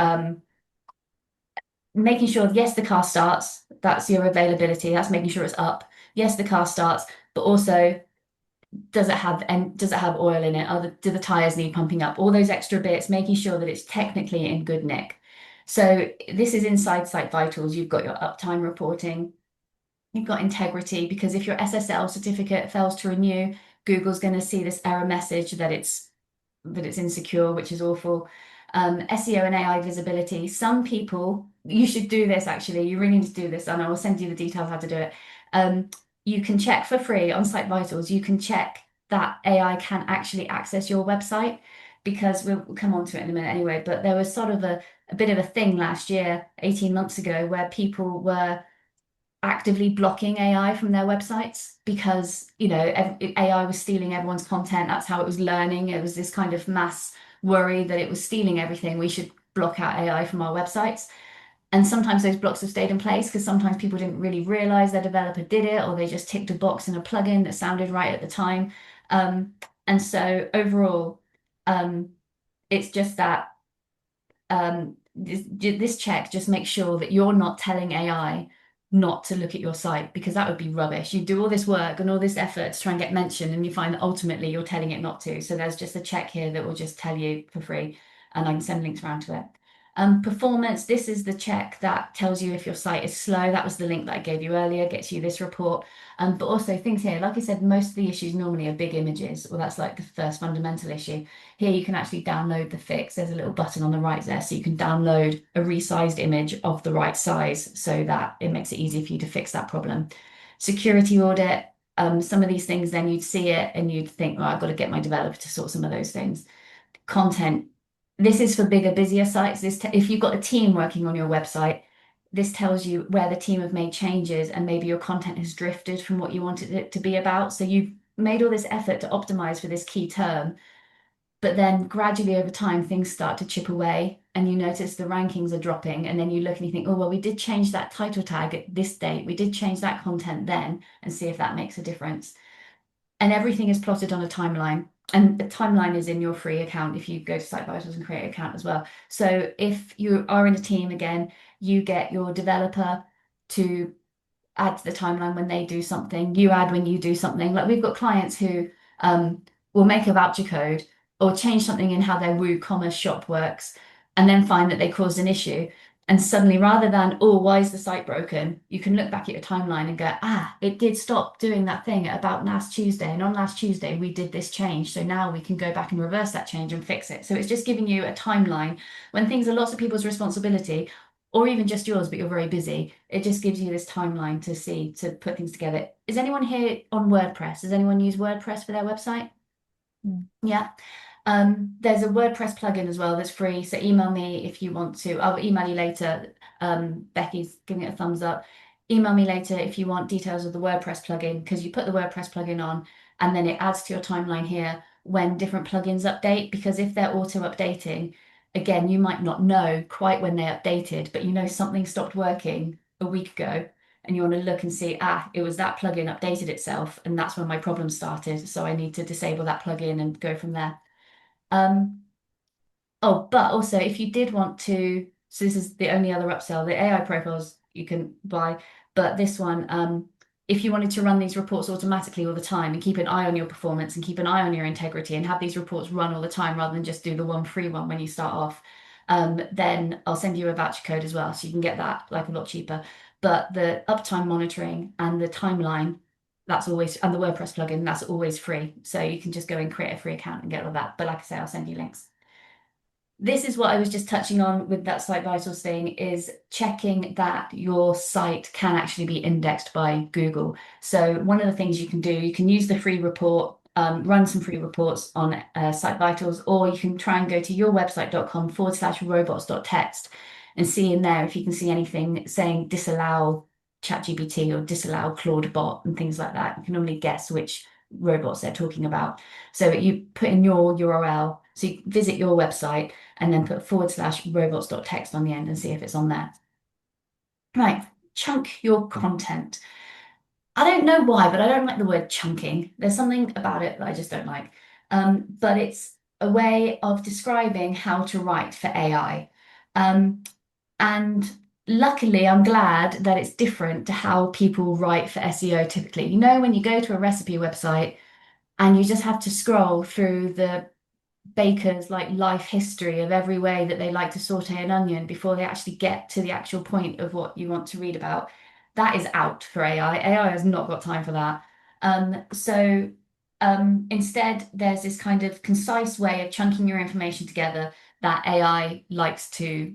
S1: making sure, yes, the car starts, that's your availability, that's making sure it's up. Yes, the car starts, but also does it have oil in it? Do the tires need pumping up? All those extra bits, making sure that it's technically in good nick. So this is inside Site Vitals. You've got your uptime reporting, you've got integrity, because if your SSL certificate fails to renew, Google's going to see this error message that it's insecure, which is awful. SEO and AI visibility. Some people, you should do this actually. You really need to do this, and I will send you the details how to do it. You can check for free on Site Vitals. You can check that AI can actually access your website because we'll come on to it in a minute anyway. But there was sort of a bit of a thing last year, 18 months ago, where people were actively blocking AI from their websites because, AI was stealing everyone's content. That's how it was learning. It was this kind of mass worry that it was stealing everything. We should block out AI from our websites. And sometimes those blocks have stayed in place because sometimes people didn't really realize their developer did it, or they just ticked a box in a plugin that sounded right at the time. And so overall, it's just that this check just makes sure that you're not telling AI not to look at your site, because that would be rubbish. You do all this work and all this effort to try and get mentioned, and you find that ultimately you're telling it not to. So there's just a check here that will just tell you for free, and I can send links around to it. Performance, this is the check that tells you if your site is slow. That was the link that I gave you earlier, gets you this report. But also things here, like I said, most of the issues normally are big images, or that's like the first fundamental issue. Here you can actually download the fix. There's a little button on the right there, so you can download a resized image of the right size so that it makes it easy for you to fix that problem. Security audit, some of these things, then you'd see it and you'd think, well, I've got to get my developer to sort some of those things. Content, this is for bigger, busier sites. If you've got a team working on your website, this tells you where the team have made changes and maybe your content has drifted from what you wanted it to be about. So you've made all this effort to optimize for this key term, but then gradually over time things start to chip away and you notice the rankings are dropping, and then you look and you think, oh, well, we did change that title tag at this date, we did change that content then, and see if that makes a difference. And everything is plotted on a timeline. And the timeline is in your free account if you go to Site Vitals and create an account as well. So if you are in a team, again, you get your developer to add to the timeline when they do something, you add when you do something. Like we've got clients who will make a voucher code or change something in how their WooCommerce shop works, and then find that they caused an issue. And suddenly, rather than, oh, why is the site broken? You can look back at your timeline and go, it did stop doing that thing at about last Tuesday. And on last Tuesday, we did this change. So now we can go back and reverse that change and fix it. So it's just giving you a timeline when things are lots of people's responsibility, or even just yours, but you're very busy. It just gives you this timeline to see, to put things together. Is anyone here on WordPress? Does anyone use WordPress for their website? Yeah. There's a WordPress plugin as well that's free. So email me if you want to. I'll email you later. Becky's giving it a thumbs up. Email me later if you want details of the WordPress plugin, because you put the WordPress plugin on and then it adds to your timeline here when different plugins update. Because if they're auto updating, again, you might not know quite when they updated, but you know something stopped working a week ago and you want to look and see, it was that plugin updated itself and that's when my problem started. So I need to disable that plugin and go from there. Oh, but also if you did want to, so this is the only other upsell, the AI profiles you can buy, but this one, if you wanted to run these reports automatically all the time and keep an eye on your performance and keep an eye on your integrity and have these reports run all the time rather than just do the one free one when you start off, then I'll send you a voucher code as well, so you can get that like a lot cheaper. But the uptime monitoring and the timeline, that's always, and the WordPress plugin, that's always free. So you can just go and create a free account and get all that. But like I say, I'll send you links. This is what I was just touching on with that Site Vitals thing, is checking that your site can actually be indexed by Google. So one of the things you can do, you can use the free report, run some free reports on Site Vitals, or you can try and go to yourwebsite.com/robots.txt and see in there if you can see anything saying disallow ChatGPT or disallow Claude Bot and things like that. You can normally guess which robots they're talking about. So you put in your URL, so you visit your website and then put /robots.txt on the end and see if it's on there. Right, chunk your content. I don't know why, but I don't like the word chunking. There's something about it that I just don't like. But it's a way of describing how to write for AI. And luckily, I'm glad that it's different to how people write for SEO typically. You know, when you go to a recipe website and you just have to scroll through the baker's like life history of every way that they like to saute an onion before they actually get to the actual point of what you want to read about. That is out for AI. AI has not got time for that. Instead, there's this kind of concise way of chunking your information together that AI likes to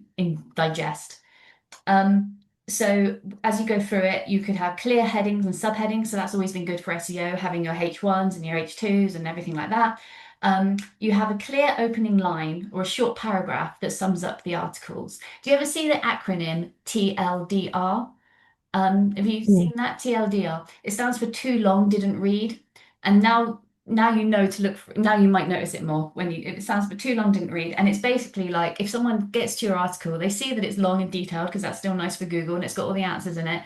S1: digest. So as you go through it, you could have clear headings and subheadings. So that's always been good for SEO, having your H1s and your H2s and everything like that. You have a clear opening line or a short paragraph that sums up the articles. Do you ever see the acronym TLDR? Have you seen that? TLDR? It stands for too long, didn't read. And now you know to look for, now you might notice it more when it stands for too long, didn't read. And it's basically like if someone gets to your article, they see that it's long and detailed because that's still nice for Google and it's got all the answers in it.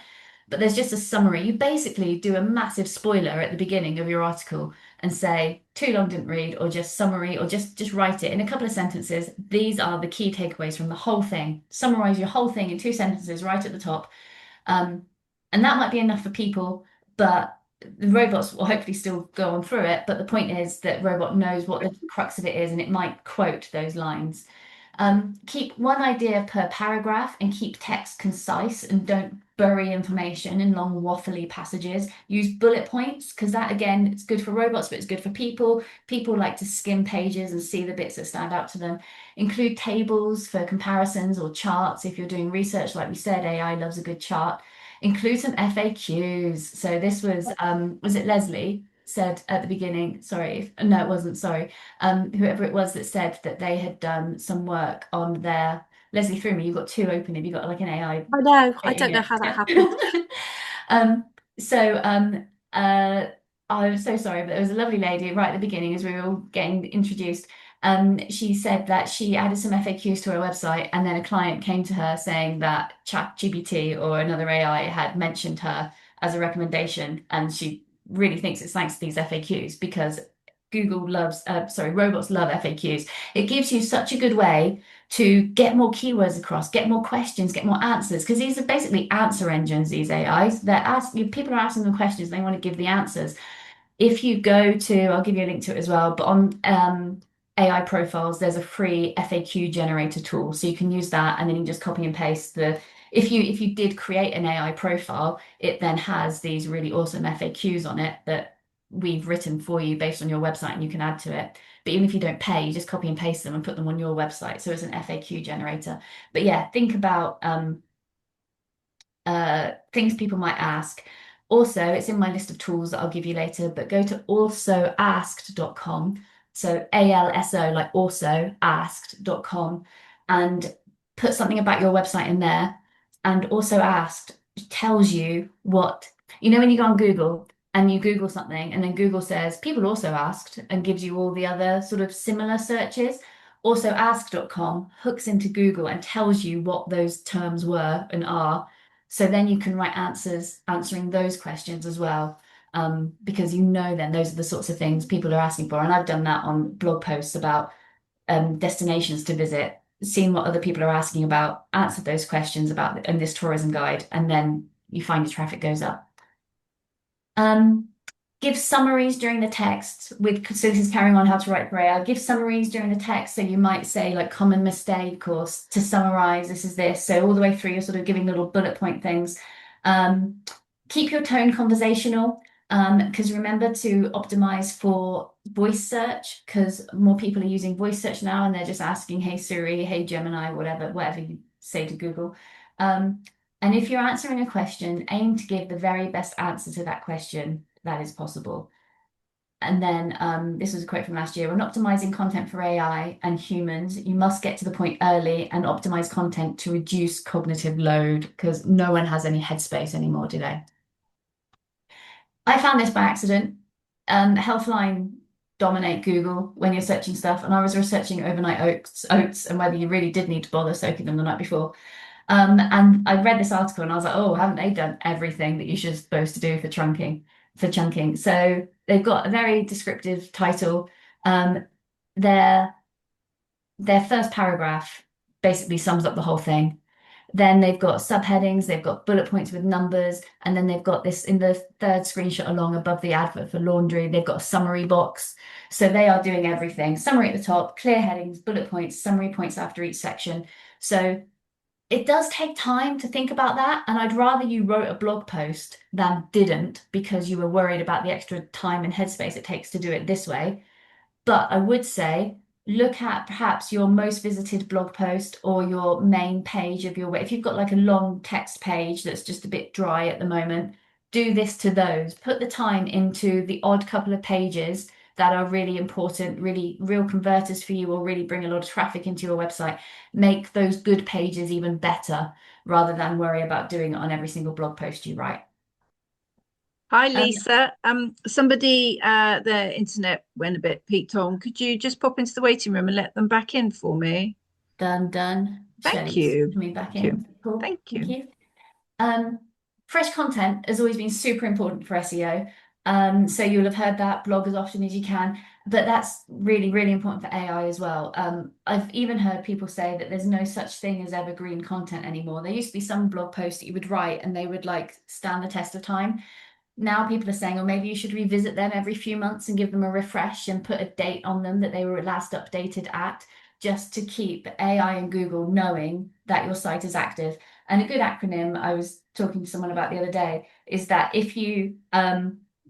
S1: But there's just a summary. You basically do a massive spoiler at the beginning of your article and say too long, didn't read, or just summary, or just write it in a couple of sentences. These are the key takeaways from the whole thing. Summarize your whole thing in 2 sentences right at the top. And that might be enough for people, but the robots will hopefully still go on through it. But the point is that robot knows what the crux of it is, and it might quote those lines. Keep one idea per paragraph and keep text concise and don't bury information in long waffly passages. Use bullet points because that again, it's good for robots, but it's good for people. People like to skim pages and see the bits that stand out to them. Include tables for comparisons or charts if you're doing research. Like we said, AI loves a good chart. Include some FAQs. So this was it Leslie said at the beginning? Sorry, no, it wasn't. Sorry, whoever it was that said that they had done some work on their. Leslie threw me. You've got two open. Have you got like an AI?
S2: I know. I
S1: Getting
S2: don't know
S1: it.
S2: how that happened.
S1: So I'm so sorry, but there was a lovely lady right at the beginning as we were all getting introduced. She said that she added some FAQs to her website, and then a client came to her saying that ChatGPT or another AI had mentioned her as a recommendation, and she really thinks it's thanks to these FAQs because robots love FAQs. It gives you such a good way to get more keywords across, get more questions, get more answers, because these are basically answer engines, these AIs. People are asking them questions, they want to give the answers. If you go to, I'll give you a link to it as well, but on AI profiles, there's a free FAQ generator tool. So you can use that and then you just copy and paste if you did create an AI profile, it then has these really awesome FAQs on it that we've written for you based on your website and you can add to it. But even if you don't pay, you just copy and paste them and put them on your website. So it's an FAQ generator. But yeah, think about things people might ask. Also, it's in my list of tools that I'll give you later, but go to alsoasked.com. So ALSO, like also asked.com, and put something about your website in there. And also asked tells you what, when you go on Google and you Google something, and then Google says people also asked and gives you all the other sort of similar searches. Also ask.com hooks into Google and tells you what those terms were and are. So then you can write answers answering those questions as well, because then those are the sorts of things people are asking for. And I've done that on blog posts about destinations to visit, seen what other people are asking about, answered those questions about in this tourism guide, and then you find your traffic goes up. Give summaries during the text so this is carrying on how to write for AI. Give summaries during the text. So you might say like common mistake or to summarize, this is this. So all the way through, you're sort of giving little bullet point things. Keep your tone conversational, because remember to optimize for voice search, because more people are using voice search now and they're just asking, hey Siri, hey Gemini, whatever you say to Google. And if you're answering a question, aim to give the very best answer to that question that is possible. And then this was a quote from last year: when optimizing content for AI and humans, you must get to the point early and optimize content to reduce cognitive load, because no one has any headspace anymore, do they? I found this by accident. Healthline dominate Google when you're searching stuff, and I was researching overnight oats and whether you really did need to bother soaking them the night before. And I read this article and I was like, oh, haven't they done everything that you're supposed to do for chunking? So they've got a very descriptive title. Their first paragraph basically sums up the whole thing. Then they've got subheadings, they've got bullet points with numbers, and then they've got this in the third screenshot along above the advert for laundry, they've got a summary box. So they are doing everything. Summary at the top, clear headings, bullet points, summary points after each section. So it does take time to think about that, and I'd rather you wrote a blog post than didn't because you were worried about the extra time and headspace it takes to do it this way. But I would say look at perhaps your most visited blog post or your main page of if you've got like a long text page that's just a bit dry at the moment, do this to those. Put the time into the odd couple of pages that are really important, really real converters for you, or really bring a lot of traffic into your website. Make those good pages even better rather than worry about doing it on every single blog post you write.
S2: Hi, Lisa. Somebody, their internet went a bit peaked on. Could you just pop into the waiting room and let them back in for me?
S1: Done.
S2: Thank
S1: Shelley's
S2: you.
S1: coming back
S2: Thank
S1: in.
S2: you.
S1: Cool.
S2: Thank you.
S1: Fresh content has always been super important for SEO. So you'll have heard that blog as often as you can, but that's really, really important for AI as well. I've even heard people say that there's no such thing as evergreen content anymore. There used to be some blog posts that you would write and they would like stand the test of time. Now people are saying, oh, maybe you should revisit them every few months and give them a refresh and put a date on them that they were last updated at, just to keep AI and Google knowing that your site is active. And a good acronym I was talking to someone about the other day is that if you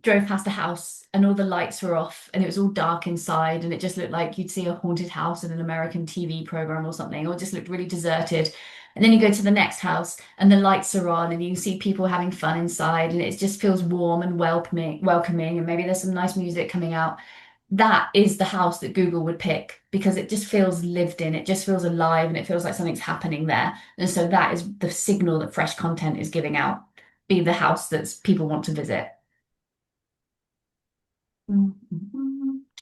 S1: drove past a house and all the lights were off and it was all dark inside and it just looked like you'd see a haunted house in an American TV program or something, or it just looked really deserted. And then you go to the next house and the lights are on and you see people having fun inside and it just feels warm and welcoming, and maybe there's some nice music coming out. That is the house that Google would pick because it just feels lived in, it just feels alive, and it feels like something's happening there. And so that is the signal that fresh content is giving out. Be the house that people want to visit.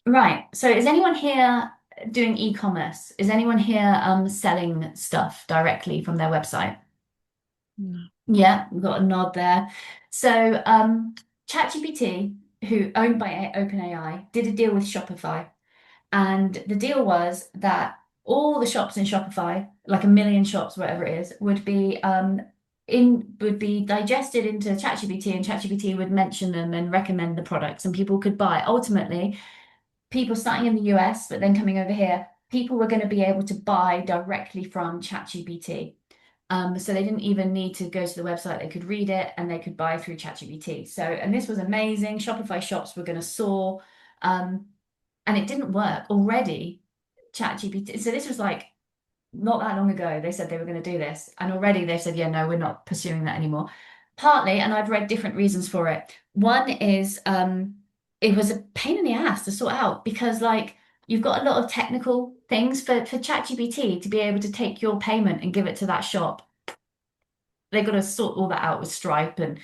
S1: Right. So is anyone here doing e-commerce? Is anyone here selling stuff directly from their website?
S2: No.
S1: Yeah, we've got a nod there. So ChatGPT, who owned by OpenAI, did a deal with Shopify. And the deal was that all the shops in Shopify, like a million shops, whatever it is, would be digested into ChatGPT, and ChatGPT would mention them and recommend the products, and people could buy. Ultimately, people starting in the US, but then coming over here, people were going to be able to buy directly from ChatGPT. So they didn't even need to go to the website, they could read it and they could buy through ChatGPT. So, and this was amazing. Shopify shops were going to soar. And it didn't work already. ChatGPT. So this was like not that long ago. They said they were going to do this, and already they said, yeah, no, we're not pursuing that anymore. Partly, and I've read different reasons for it. One is it was a pain in the ass to sort out because like you've got a lot of technical things for ChatGPT to be able to take your payment and give it to that shop. They've got to sort all that out with Stripe and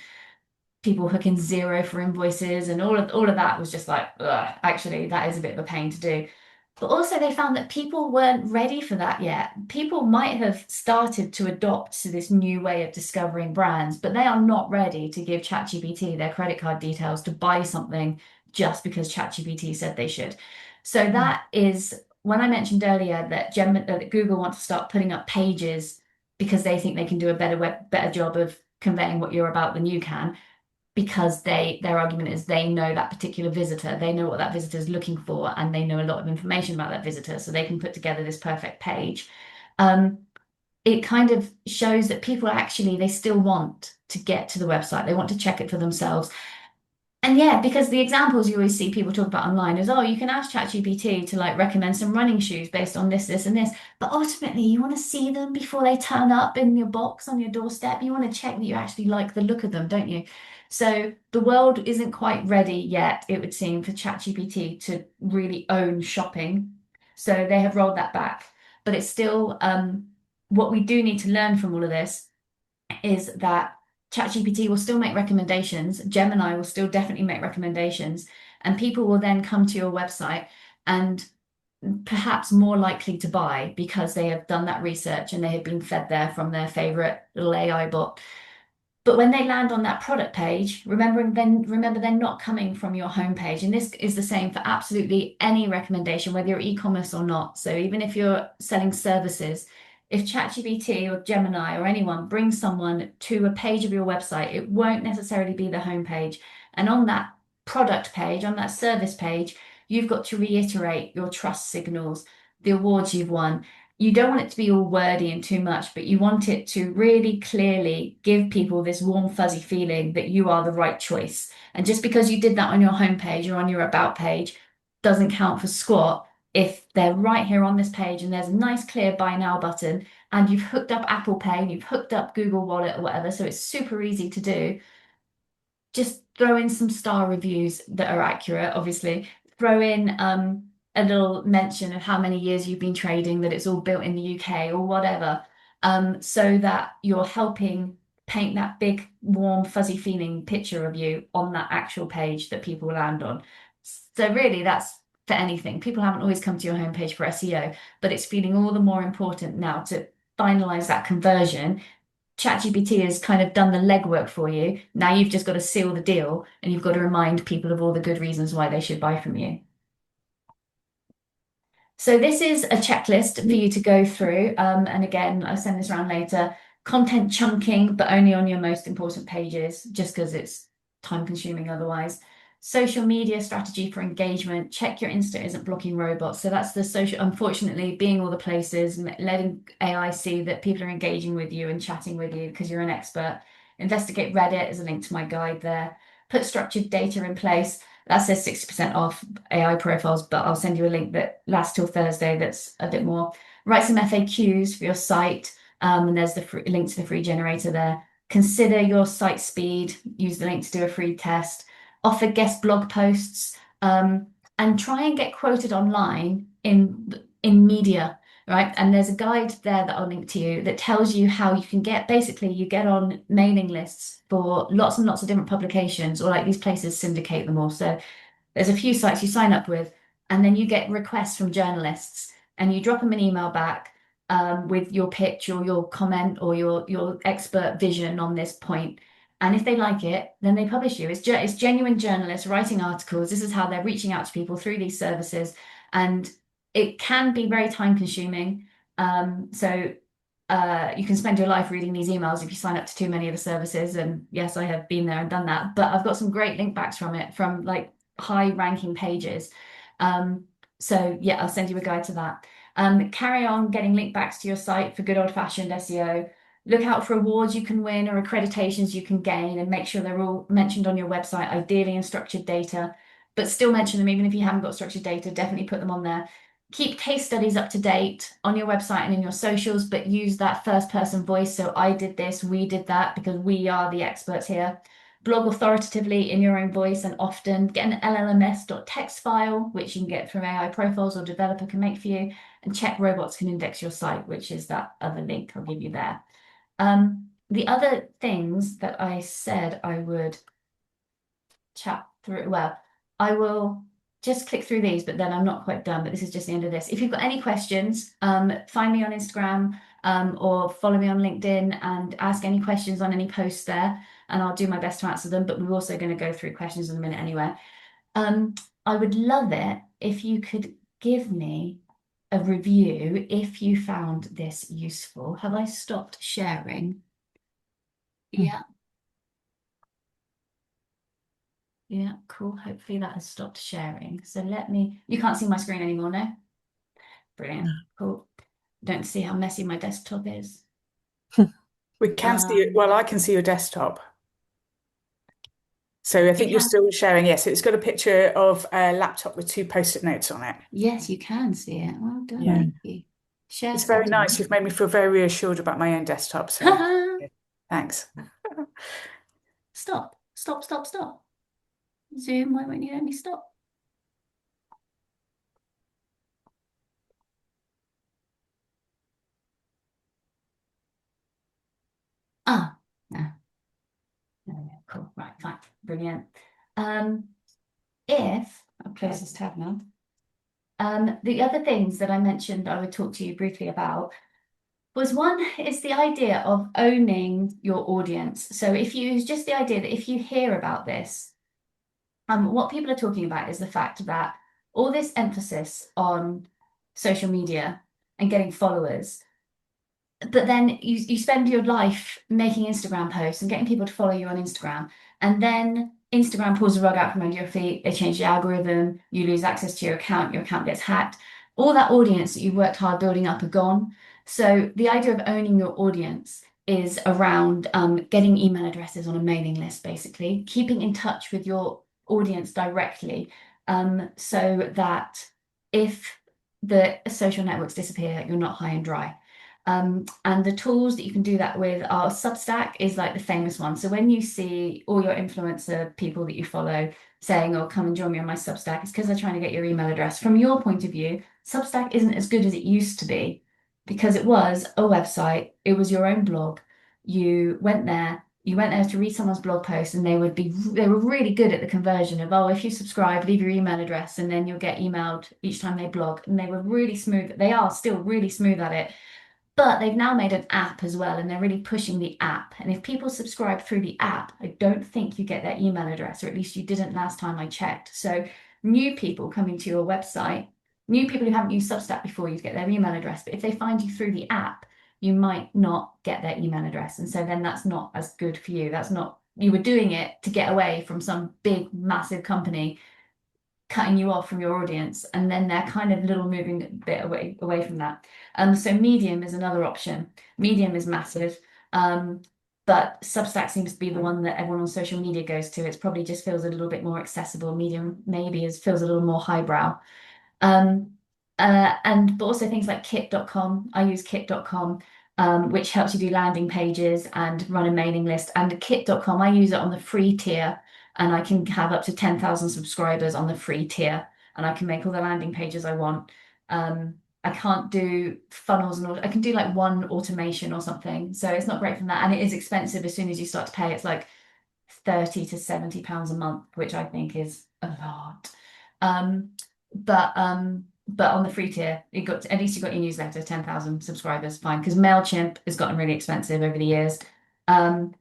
S1: people hooking Zero for invoices, and all of that was just like, ugh, actually, that is a bit of a pain to do. But also they found that people weren't ready for that yet. People might have started to adopt to this new way of discovering brands, but they are not ready to give ChatGPT their credit card details to buy something just because ChatGPT said they should. So that is when I mentioned earlier that that Google wants to start putting up pages because they think they can do a better job of conveying what you're about than you can, because their argument is they know that particular visitor, they know what that visitor is looking for, and they know a lot of information about that visitor, so they can put together this perfect page. It kind of shows that people actually, they still want to get to the website, they want to check it for themselves. And yeah, because the examples you always see people talk about online is, oh, you can ask ChatGPT to like recommend some running shoes based on this, this, and this. But ultimately, you want to see them before they turn up in your box on your doorstep. You want to check that you actually like the look of them, don't you? So the world isn't quite ready yet, it would seem, for ChatGPT to really own shopping. So they have rolled that back. But it's still what we do need to learn from all of this is that ChatGPT will still make recommendations, Gemini will still definitely make recommendations, and people will then come to your website and perhaps more likely to buy because they have done that research and they have been fed there from their favorite little AI bot. But when they land on that product page, remember they're not coming from your homepage. And this is the same for absolutely any recommendation, whether you're e-commerce or not. So even if you're selling services, if ChatGPT or Gemini or anyone brings someone to a page of your website, it won't necessarily be the homepage. And on that product page, on that service page, you've got to reiterate your trust signals, the awards you've won. You don't want it to be all wordy and too much, but you want it to really clearly give people this warm, fuzzy feeling that you are the right choice. And just because you did that on your homepage or on your about page doesn't count for squat if they're right here on this page and there's a nice clear buy now button and you've hooked up Apple Pay and you've hooked up Google Wallet or whatever, so it's super easy to do. Just throw in some star reviews that are accurate, obviously. Throw in a little mention of how many years you've been trading, that it's all built in the UK or whatever, so that you're helping paint that big, warm, fuzzy feeling picture of you on that actual page that people land on. So really, that's for anything. People haven't always come to your homepage for SEO, but it's feeling all the more important now to finalize that conversion ChatGPT has kind of done the legwork for you. Now you've just got to seal the deal and you've got to remind people of all the good reasons why they should buy from you. So this is a checklist for you to go through. And again, I'll send this around later. Content chunking, but only on your most important pages, just because it's time consuming otherwise. Social media strategy for engagement. Check your Insta isn't blocking robots. So that's the social, unfortunately, being all the places, letting AI see that people are engaging with you and chatting with you because you're an expert. Investigate Reddit. There's a link to my guide there. Put structured data in place. That says 60% off AI profiles, but I'll send you a link that lasts till Thursday that's a bit more. Write some FAQs for your site, and there's the link to the free generator there. Consider your site speed. Use the link to do a free test. Offer guest blog posts, and try and get quoted online in media, right? And there's a guide there that I'll link to you that tells you how you can get, basically you get on mailing lists for lots and lots of different publications, or like these places syndicate them all. So there's a few sites you sign up with, and then you get requests from journalists, and you drop them an email back with your pitch or your comment or your expert vision on this point. And if they like it, then they publish you. It's genuine journalists writing articles. This is how they're reaching out to people through these services, and it can be very time consuming. So you can spend your life reading these emails if you sign up to too many of the services. And yes, I have been there and done that, but I've got some great link backs from it, from like high ranking pages. So yeah, I'll send you a guide to that. Carry on getting link backs to your site for good old fashioned SEO. Look out for awards you can win or accreditations you can gain, and make sure they're all mentioned on your website, ideally in structured data, but still mention them even if you haven't got structured data. Definitely put them on there. Keep case studies up to date on your website and in your socials, but use that first person voice. So I did this, we did that, because we are the experts here. Blog authoritatively in your own voice, and often get an LLMS.txt file, which you can get from AI profiles or developer can make for you, and check robots can index your site, which is that other link I'll give you there. The other things that I said I would chat through, well, I will just click through these, but then I'm not quite done, but this is just the end of this. If you've got any questions, find me on Instagram or follow me on LinkedIn and ask any questions on any posts there, and I'll do my best to answer them, but we're also going to go through questions in a minute anyway. I would love it if you could give me a review if you found this useful. Have I stopped sharing? Yeah. Yeah, cool. Hopefully that has stopped sharing. So you can't see my screen anymore, no? Brilliant. Cool. Don't see how messy my desktop is.
S5: We can see it. Well, I can see your desktop. So I think you're still sharing. Yes, it's got a picture of a laptop with 2 post-it notes on it.
S1: Yes, you can see it. Well done,
S5: Yeah.
S1: thank you. Share
S5: It's very
S1: screen.
S5: nice. You've made me feel very reassured about my own desktop. So thanks.
S1: Stop. Zoom, why won't you let me stop? Ah, no. There we go. Cool. Right, fine. Brilliant. I'll close this tab now. The other things that I mentioned I would talk to you briefly about was, one is the idea of owning your audience. So if you just the idea that if you hear about this, what people are talking about is the fact that all this emphasis on social media and getting followers, but then you spend your life making Instagram posts and getting people to follow you on Instagram, and then Instagram pulls the rug out from under your feet. They change the algorithm, you lose access to your account gets hacked. All that audience that you worked hard building up are gone. So the idea of owning your audience is around getting email addresses on a mailing list, basically, keeping in touch with your audience directly, so that if the social networks disappear, you're not high and dry. And the tools that you can do that with are Substack is like the famous one. So when you see all your influencer people that you follow saying, "Oh, come and join me on my Substack," it's because they're trying to get your email address. From your point of view, Substack isn't as good as it used to be, because it was a website, it was your own blog. You went there to read someone's blog post, and they were really good at the conversion of, oh, if you subscribe, leave your email address, and then you'll get emailed each time they blog. And they were really smooth. They are still really smooth at it. But they've now made an app as well, and they're really pushing the app. And if people subscribe through the app, I don't think you get their email address, or at least you didn't last time I checked. So new people coming to your website, new people who haven't used Substack before, you get their email address. But if they find you through the app, you might not get their email address. And so then that's not as good for you. That's not, you were doing it to get away from some big, massive company cutting you off from your audience, and then they're kind of little moving a bit away from that. So Medium is another option. Medium is massive, but Substack seems to be the one that everyone on social media goes to. It's probably just feels a little bit more accessible. Medium maybe feels a little more highbrow. But also things like kit.com. I use kit.com, which helps you do landing pages and run a mailing list. And kit.com, I use it on the free tier, and I can have up to 10,000 subscribers on the free tier, and I can make all the landing pages I want. I can't do funnels and all. I can do like one automation or something. So it's not great from that. And it is expensive as soon as you start to pay. It's like 30 to 70 pounds a month, which I think is a lot. But on the free tier, at least you got your newsletter, 10,000 subscribers, fine. Because MailChimp has gotten really expensive over the years. And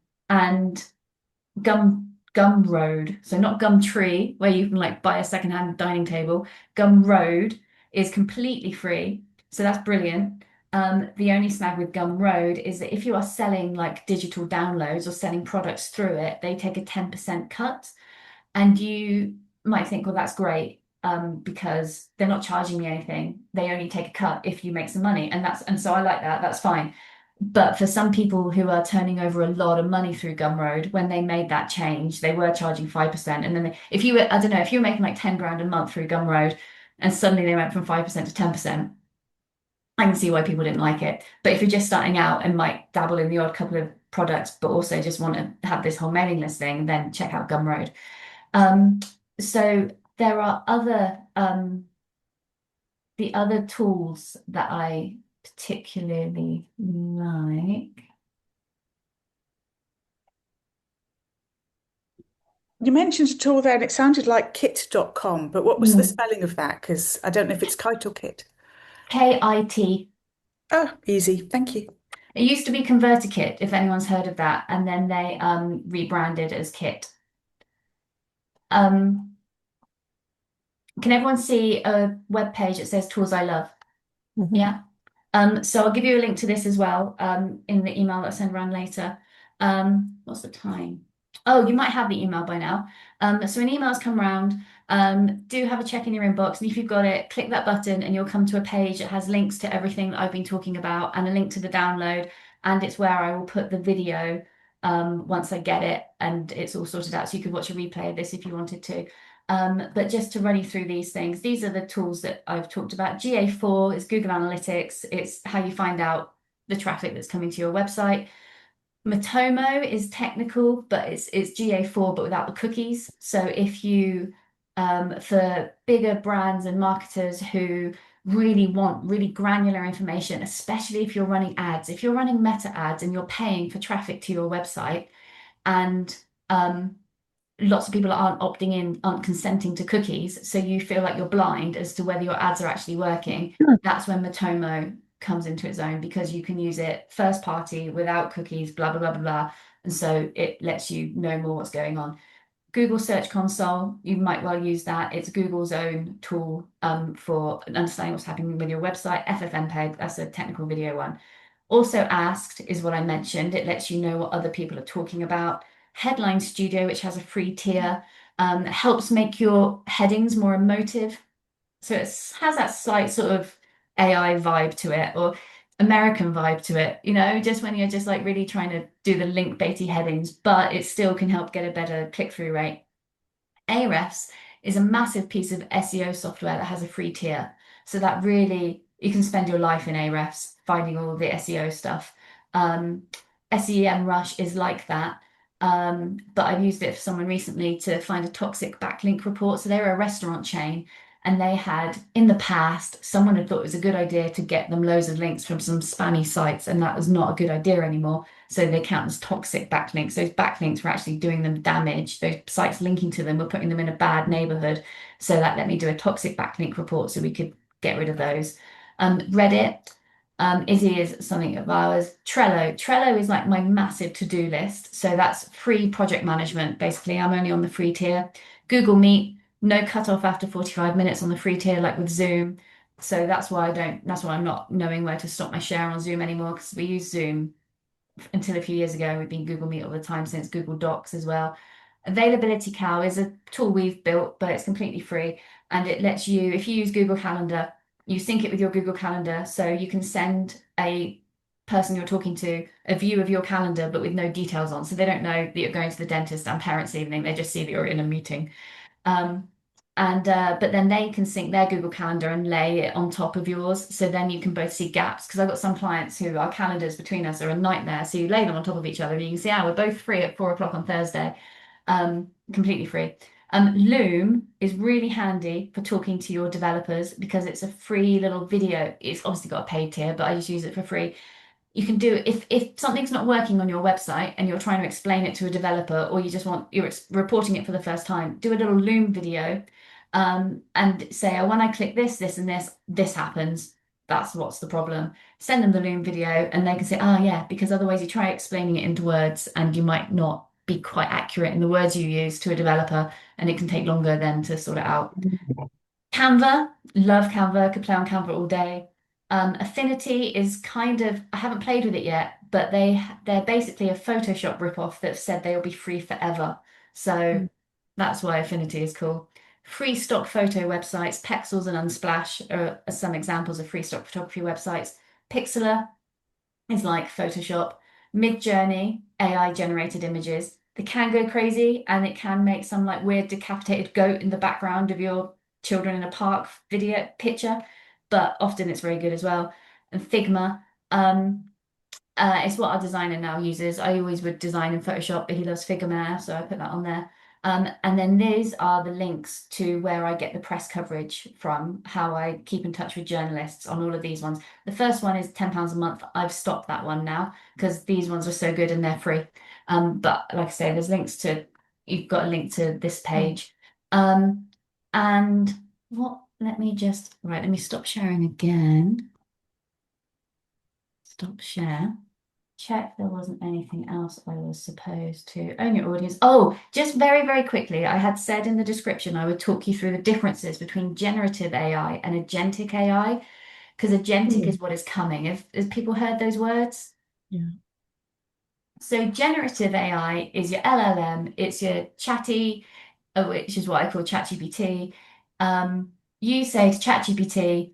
S1: Gumroad, so not Gumtree, where you can like buy a secondhand dining table. Gumroad is completely free, so that's brilliant. The only snag with Gumroad is that if you are selling like digital downloads or selling products through it, they take a 10% cut, and you might think, well, that's great, because they're not charging me anything. They only take a cut if you make some money, and so I like that. That's fine. But for some people who are turning over a lot of money through Gumroad, when they made that change, they were charging 5%. And then if you were, I don't know, if you were making like 10 grand a month through Gumroad and suddenly they went from 5% to 10%, I can see why people didn't like it. But if you're just starting out and might dabble in the odd couple of products, but also just want to have this whole mailing list thing, then check out Gumroad. So there are the other tools that I particularly like.
S5: You mentioned a tool there and it sounded like kit.com, but what was the spelling of that? Because I don't know if it's kite or kit.
S1: KIT.
S5: Oh, easy. Thank you.
S1: It used to be ConvertiKit, if anyone's heard of that, and then they rebranded as Kit. Can everyone see a web page that says Tools I Love? Yeah. So I'll give you a link to this as well, in the email that I send around later. What's the time? Oh, you might have the email by now. So when emails come around, do have a check in your inbox, and if you've got it, click that button and you'll come to a page that has links to everything that I've been talking about and a link to the download, and it's where I will put the video once I get it and it's all sorted out, so you could watch a replay of this if you wanted to. But just to run you through these things, these are the tools that I've talked about. GA4 is Google Analytics. It's how you find out the traffic that's coming to your website. Matomo is technical, but it's GA4 but without the cookies. So if you for bigger brands and marketers who really want really granular information, especially if you're running ads, if you're running meta ads and you're paying for traffic to your website, and lots of people aren't opting in, aren't consenting to cookies, so you feel like you're blind as to whether your ads are actually working, that's when Matomo comes into its own, because you can use it first party without cookies, blah, blah, blah, blah, blah. And so it lets you know more what's going on. Google Search Console, you might well use that. It's Google's own tool for understanding what's happening with your website. FFmpeg, that's a technical video one. Also Asked is what I mentioned. It lets you know what other people are talking about. Headline Studio, which has a free tier, helps make your headings more emotive. So it has that slight sort of AI vibe to it, or American vibe to it, just when you're just like really trying to do the link baity headings, but it still can help get a better click-through rate. Ahrefs is a massive piece of SEO software that has a free tier. So that really, you can spend your life in Ahrefs finding all the SEO stuff. SEMrush is like that. But I've used it for someone recently to find a toxic backlink report. So they're a restaurant chain, and they had, in the past, someone had thought it was a good idea to get them loads of links from some spammy sites, and that was not a good idea anymore. So they count as toxic backlinks. Those backlinks were actually doing them damage. Those sites linking to them were putting them in a bad neighborhood. So that let me do a toxic backlink report so we could get rid of those. Reddit. Izzy is something of ours. Trello is like my massive to-do list. So that's free project management. Basically, I'm only on the free tier. Google Meet, no cutoff after 45 minutes on the free tier, like with Zoom. So that's why I'm not knowing where to stop my share on Zoom anymore, because we use Zoom until a few years ago. We've been Google Meet all the time since Google Docs as well. Availability Cow is a tool we've built, but it's completely free. And it lets you, if you use Google Calendar, you sync it with your Google Calendar. So you can send a person you're talking to a view of your calendar, but with no details on. So they don't know that you're going to the dentist and parents' evening. They just see that you're in a meeting. But then they can sync their Google Calendar and lay it on top of yours. So then you can both see gaps. Because I've got some clients who our calendars between us are a nightmare. So you lay them on top of each other and you can see, we're both free at 4 o'clock on Thursday. Completely free. Loom is really handy for talking to your developers because it's a free little video. It's obviously got a paid tier, but I just use it for free. You can do if something's not working on your website and you're trying to explain it to a developer, or you're reporting it for the first time, do a little Loom video, and say, oh, when I click this, this, and this happens. That's what's the problem. Send them the Loom video, and they can say, oh yeah, because otherwise you try explaining it into words, and you might not be quite accurate in the words you use to a developer, and it can take longer then to sort it out. Canva, love Canva, could play on Canva all day. Affinity is kind of, I haven't played with it yet, but they're basically a Photoshop ripoff that said they'll be free forever. So that's why Affinity is cool. Free stock photo websites, Pexels and Unsplash are some examples of free stock photography websites. Pixlr is like Photoshop. Midjourney, AI generated images. They can go crazy and it can make some like weird decapitated goat in the background of your children in a park video picture, but often it's very good as well. And Figma, it's what our designer now uses. I always would design in Photoshop, but he loves Figma, so I put that on there. And then these are the links to where I get the press coverage from, how I keep in touch with journalists on all of these ones. The first one is £10 a month. I've stopped that one now because these ones are so good and they're free. But like I say, you've got a link to this page. And let me stop sharing again. Stop share. Check there wasn't anything else I was supposed to own your audience. Oh, just very, very quickly, I had said in the description I would talk you through the differences between generative AI and agentic AI, because agentic is what is coming. Have people heard those words?
S5: Yeah.
S1: So generative AI is your LLM, it's your chatty, which is what I call ChatGPT. You say to ChatGPT,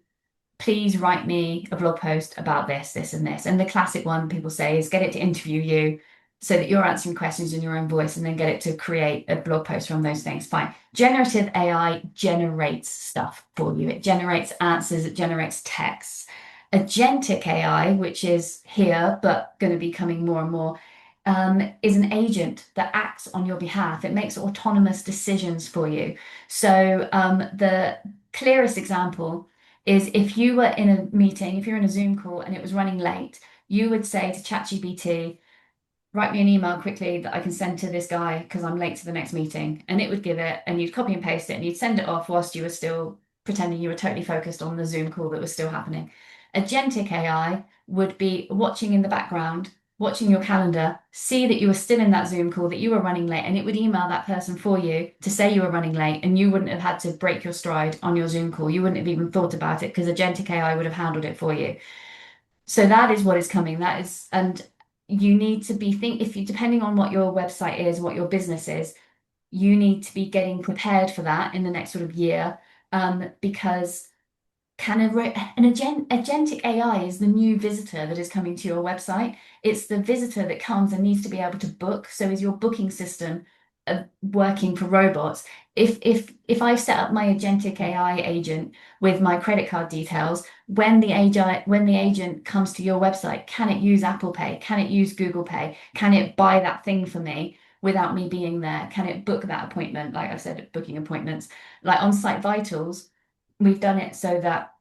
S1: please write me a blog post about this, this, and this. And the classic one people say is get it to interview you so that you're answering questions in your own voice and then get it to create a blog post from those things. Fine. Generative AI generates stuff for you. It generates answers, it generates texts. Agentic AI, which is here but going to be coming more and more, is an agent that acts on your behalf. It makes autonomous decisions for you. So the clearest example is if you were in a meeting, if you're in a Zoom call and it was running late, you would say to ChatGPT, write me an email quickly that I can send to this guy because I'm late to the next meeting. And it would give it, and you'd copy and paste it, and you'd send it off whilst you were still pretending you were totally focused on the Zoom call that was still happening. Agentic AI would be watching in the background, watching your calendar, see that you were still in that Zoom call, that you were running late, and it would email that person for you to say you were running late, and you wouldn't have had to break your stride on your Zoom call. You wouldn't have even thought about it because agentic AI would have handled it for you. So that is what is coming. And you need to be depending on what your website is, what your business is, you need to be getting prepared for that in the next sort of year, because agentic AI is the new visitor that is coming to your website. It's the visitor that comes and needs to be able to book. So is your booking system working for robots? If I've set up my agentic AI agent with my credit card details, when the agent comes to your website, can it use Apple Pay? Can it use Google Pay? Can it buy that thing for me without me being there? Can it book that appointment? Like I've said, booking appointments, like on Site Vitals, we've done it so that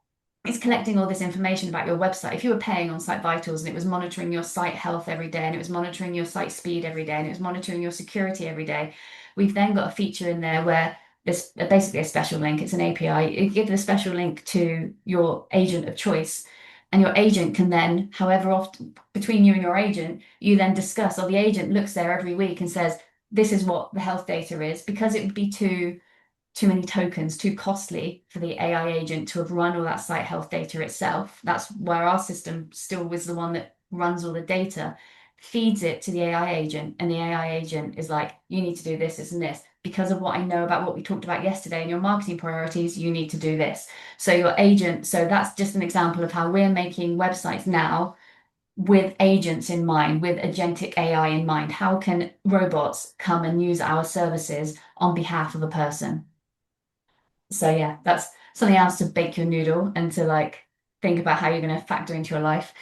S1: it's collecting all this information about your website. If you were paying on Site Vitals and it was monitoring your site health every day, and it was monitoring your site speed every day, and it was monitoring your security every day, we've then got a feature in there where there's basically a special link. It's an API. It gives a special link to your agent of choice, And your agent can then, however often between you and your agent, you then discuss, or the agent looks there every week and says, this is what the health data is, because it would be too many tokens, too costly for the AI agent to have run all that site health data itself. That's where our system still was the one that runs all the data, feeds it to the AI agent, and the AI agent is like, you need to do this and this. Because of what I know about what we talked about yesterday in your marketing priorities, you need to do this. So your agent, so that's just an example of how we're making websites now with agents in mind, with agentic AI in mind. How can robots come and use our services on behalf of a person? So yeah, that's something else to bake your noodle and to like think about how you're going to factor into your life.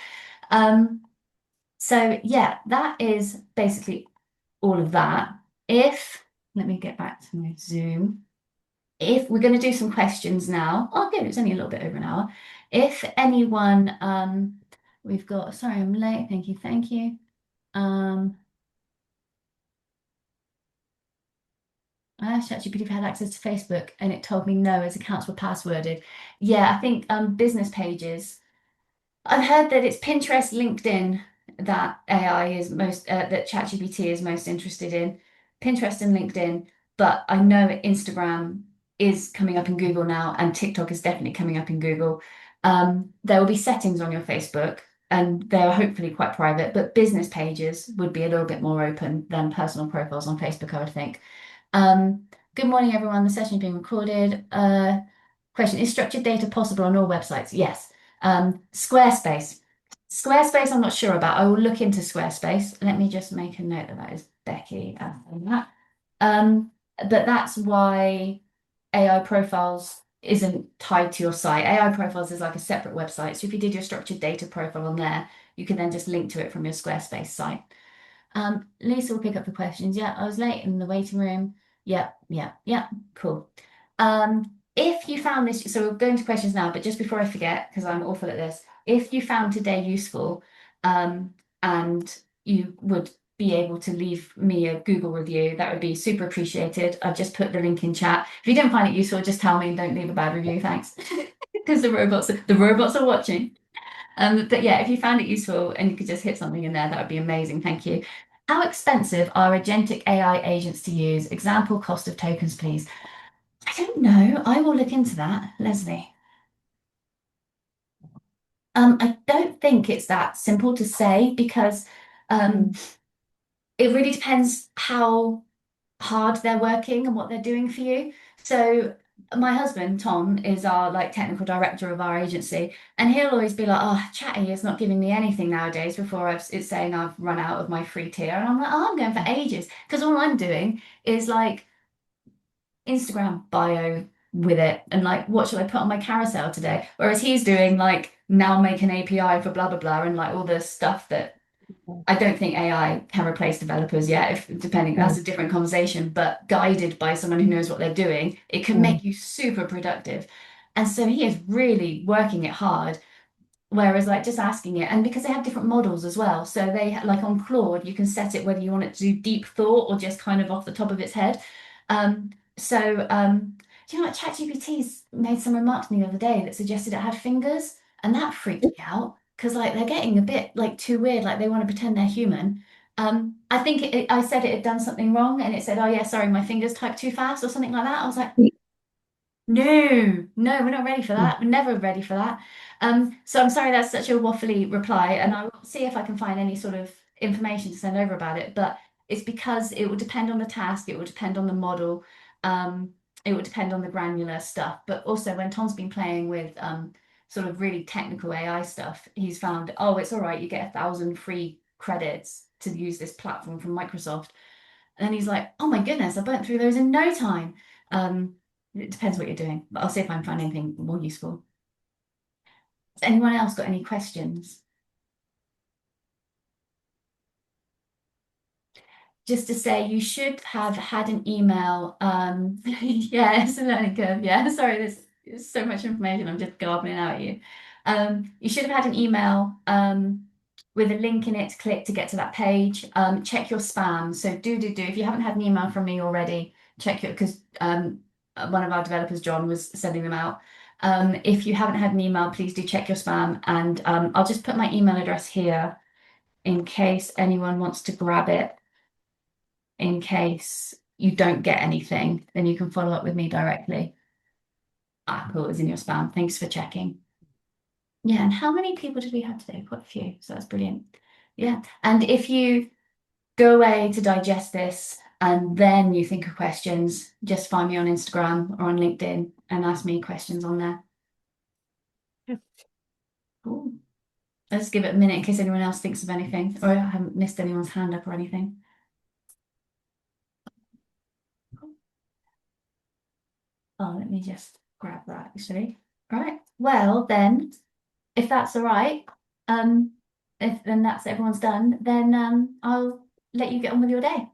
S1: So yeah, that is basically all of that. Let me get back to my Zoom. If we're going to do some questions now, oh good, it's only a little bit over an hour. If anyone, we've got, sorry, I'm late. Thank you. I asked ChatGPT if I had access to Facebook and it told me no, as accounts were passworded. Yeah, I think business pages. I've heard that it's Pinterest, LinkedIn that AI is most that ChatGPT is most interested in. Pinterest and LinkedIn, but I know Instagram is coming up in Google now, and TikTok is definitely coming up in Google. There will be settings on your Facebook, and they're hopefully quite private, but business pages would be a little bit more open than personal profiles on Facebook, I would think. Good morning, everyone. The session is being recorded. Question, is structured data possible on all websites? Yes. Squarespace. Squarespace, I'm not sure about. I will look into Squarespace. Let me just make a note that that is Becky asking that. But that's why AI profiles isn't tied to your site. AI profiles is like a separate website. So if you did your structured data profile on there, you can then just link to it from your Squarespace site. Lisa will pick up the questions. Yeah, I was late in the waiting room. Yeah, cool. If you found this, so we're going to questions now, but just before I forget, because I'm awful at this, if you found today useful, and you would be able to leave me a Google review, that would be super appreciated. I've just put the link in chat. If you don't find it useful, just tell me and don't leave a bad review, thanks. Because the robots are watching. But yeah, if you found it useful and you could just hit something in there, that would be amazing. Thank you. How expensive are agentic AI agents to use? Example cost of tokens, please. I don't know. I will look into that, Leslie. I don't think it's that simple to say because it really depends how hard they're working and what they're doing for you. So my husband, Tom, is our like technical director of our agency, and he'll always be like, oh, Chatty is not giving me anything nowadays before it's saying I've run out of my free tier. And I'm like, oh, I'm going for ages. Because all I'm doing is like Instagram bio with it and like what should I put on my carousel today? Whereas he's doing like now make an API for blah blah blah and like all the stuff that I don't think AI can replace developers yet, if depending, that's a different conversation, but guided by someone who knows what they're doing, it can make you super productive. And so he is really working it hard. Whereas like just asking it, and because they have different models as well. So they like on Claude, you can set it whether you want it to do deep thought or just kind of off the top of its head. Do you know what ChatGPT's made some remarks to me the other day that suggested it had fingers, and that freaked me out because like they're getting a bit like too weird, like they want to pretend they're human. I think I said it had done something wrong, and it said, "Oh yeah, sorry, my fingers typed too fast" or something like that. I was like, no, we're not ready for that. We're never ready for that. So I'm sorry that's such a waffly reply, and I will see if I can find any sort of information to send over about it. But it's because it will depend on the task, it will depend on the model, it will depend on the granular stuff. But also when Tom's been playing with sort of really technical AI stuff, he's found, oh, it's all right, you get 1,000 free credits to use this platform from Microsoft. And then he's like, oh my goodness, I burnt through those in no time. It depends what you're doing, but I'll see if I can find anything more useful. Has anyone else got any questions? Just to say, you should have had an email. Yeah, it's a learning curve. Yeah, sorry, there's so much information. I'm just garbling out at you. You should have had an email with a link in it to click to get to that page. Check your spam. So do. If you haven't had an email from me already, check your, because one of our developers, John, was sending them out. If you haven't had an email, please do check your spam, and I'll just put my email address here in case anyone wants to grab it. In case you don't get anything, then you can follow up with me directly. Ah, cool, it was in your spam. Thanks for checking. Yeah, and how many people did we have today? Quite a few, so that's brilliant. Yeah, and if you go away to digest this and then you think of questions, just find me on Instagram or on LinkedIn and ask me questions on there.
S2: Yeah.
S1: Cool. Let's give it a minute in case anyone else thinks of anything, or I haven't missed anyone's hand up or anything. Oh, let me just grab that actually. Right. Well, then, if that's all right, if then that's everyone's done, then I'll let you get on with your day.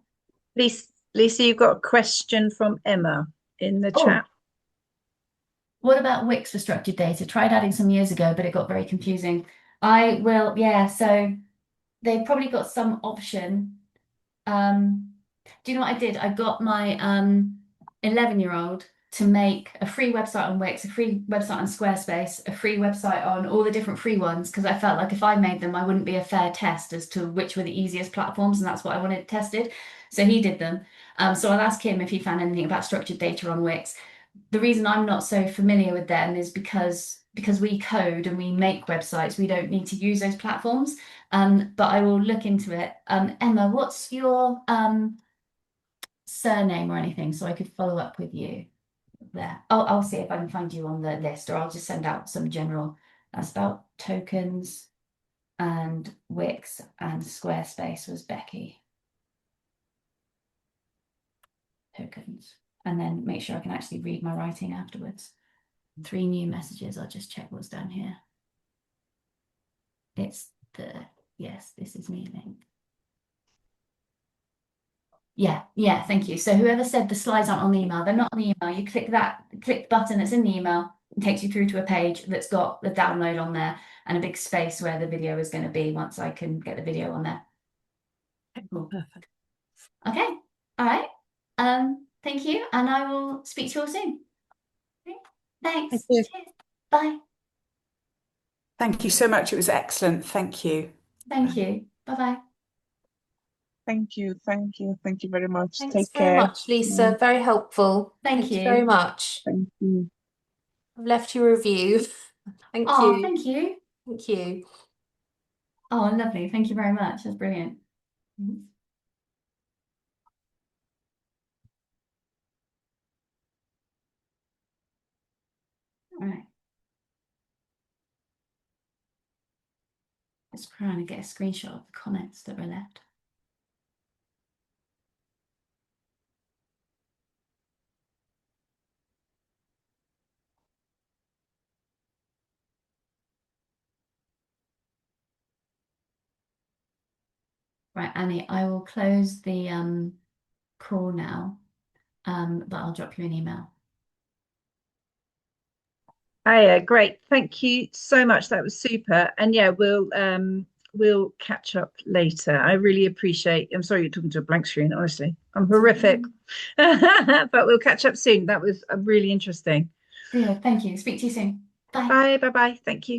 S2: Lisa, you've got a question from Emma in the
S1: Oh.
S2: chat.
S1: What about Wix for structured data? Tried adding some years ago, but it got very confusing. I will, yeah, so they've probably got some option. Do you know what I did? I got my 11-year-old to make a free website on Wix, a free website on Squarespace, a free website on all the different free ones, because I felt like if I made them, I wouldn't be a fair test as to which were the easiest platforms, and that's what I wanted tested. So he did them. So I'll ask him if he found anything about structured data on Wix. The reason I'm not so familiar with them is because we code and we make websites, we don't need to use those platforms. But I will look into it. Emma, what's your surname or anything so I could follow up with you there? I'll see if I can find you on the list, or I'll just send out some general. That's about tokens, and Wix and Squarespace was Becky. Tokens. And then make sure I can actually read my writing afterwards. 3 new messages. I'll just check what's down here. It's yes, this is me, I think. Yeah, thank you. So whoever said the slides aren't on the email, they're not on the email. You click the button that's in the email, it takes you through to a page that's got the download on there and a big space where the video is going to be once I can get the video on there. Cool.
S2: Perfect.
S1: Okay, all right. Thank you, and I will speak to you all soon. Okay. Thanks.
S2: Thank you.
S1: Cheers. Bye.
S5: Thank you so much. It was excellent. Thank you.
S1: Thank you. Bye-bye.
S6: Thank you very much.
S7: Thanks
S6: Take
S7: very
S6: care.
S7: much, Lisa. Very helpful.
S1: Thank you.
S7: very much.
S6: Thank you.
S7: I've left you a review. Thank
S1: Oh,
S7: you.
S1: thank you.
S7: Thank you.
S1: Oh, lovely. Thank you very much. That's brilliant. All right. Just trying to get a screenshot of the comments that were left. Right, Annie, I will close the call now, but I'll drop you an email.
S2: Great. Thank you so much. That was super. And yeah, we'll catch up later. I really appreciate. I'm sorry you're talking to a blank screen, honestly. I'm horrific. But we'll catch up soon. That was really interesting.
S1: Yeah, thank you. Speak to you soon. Bye.
S2: Bye. Bye. Thank you.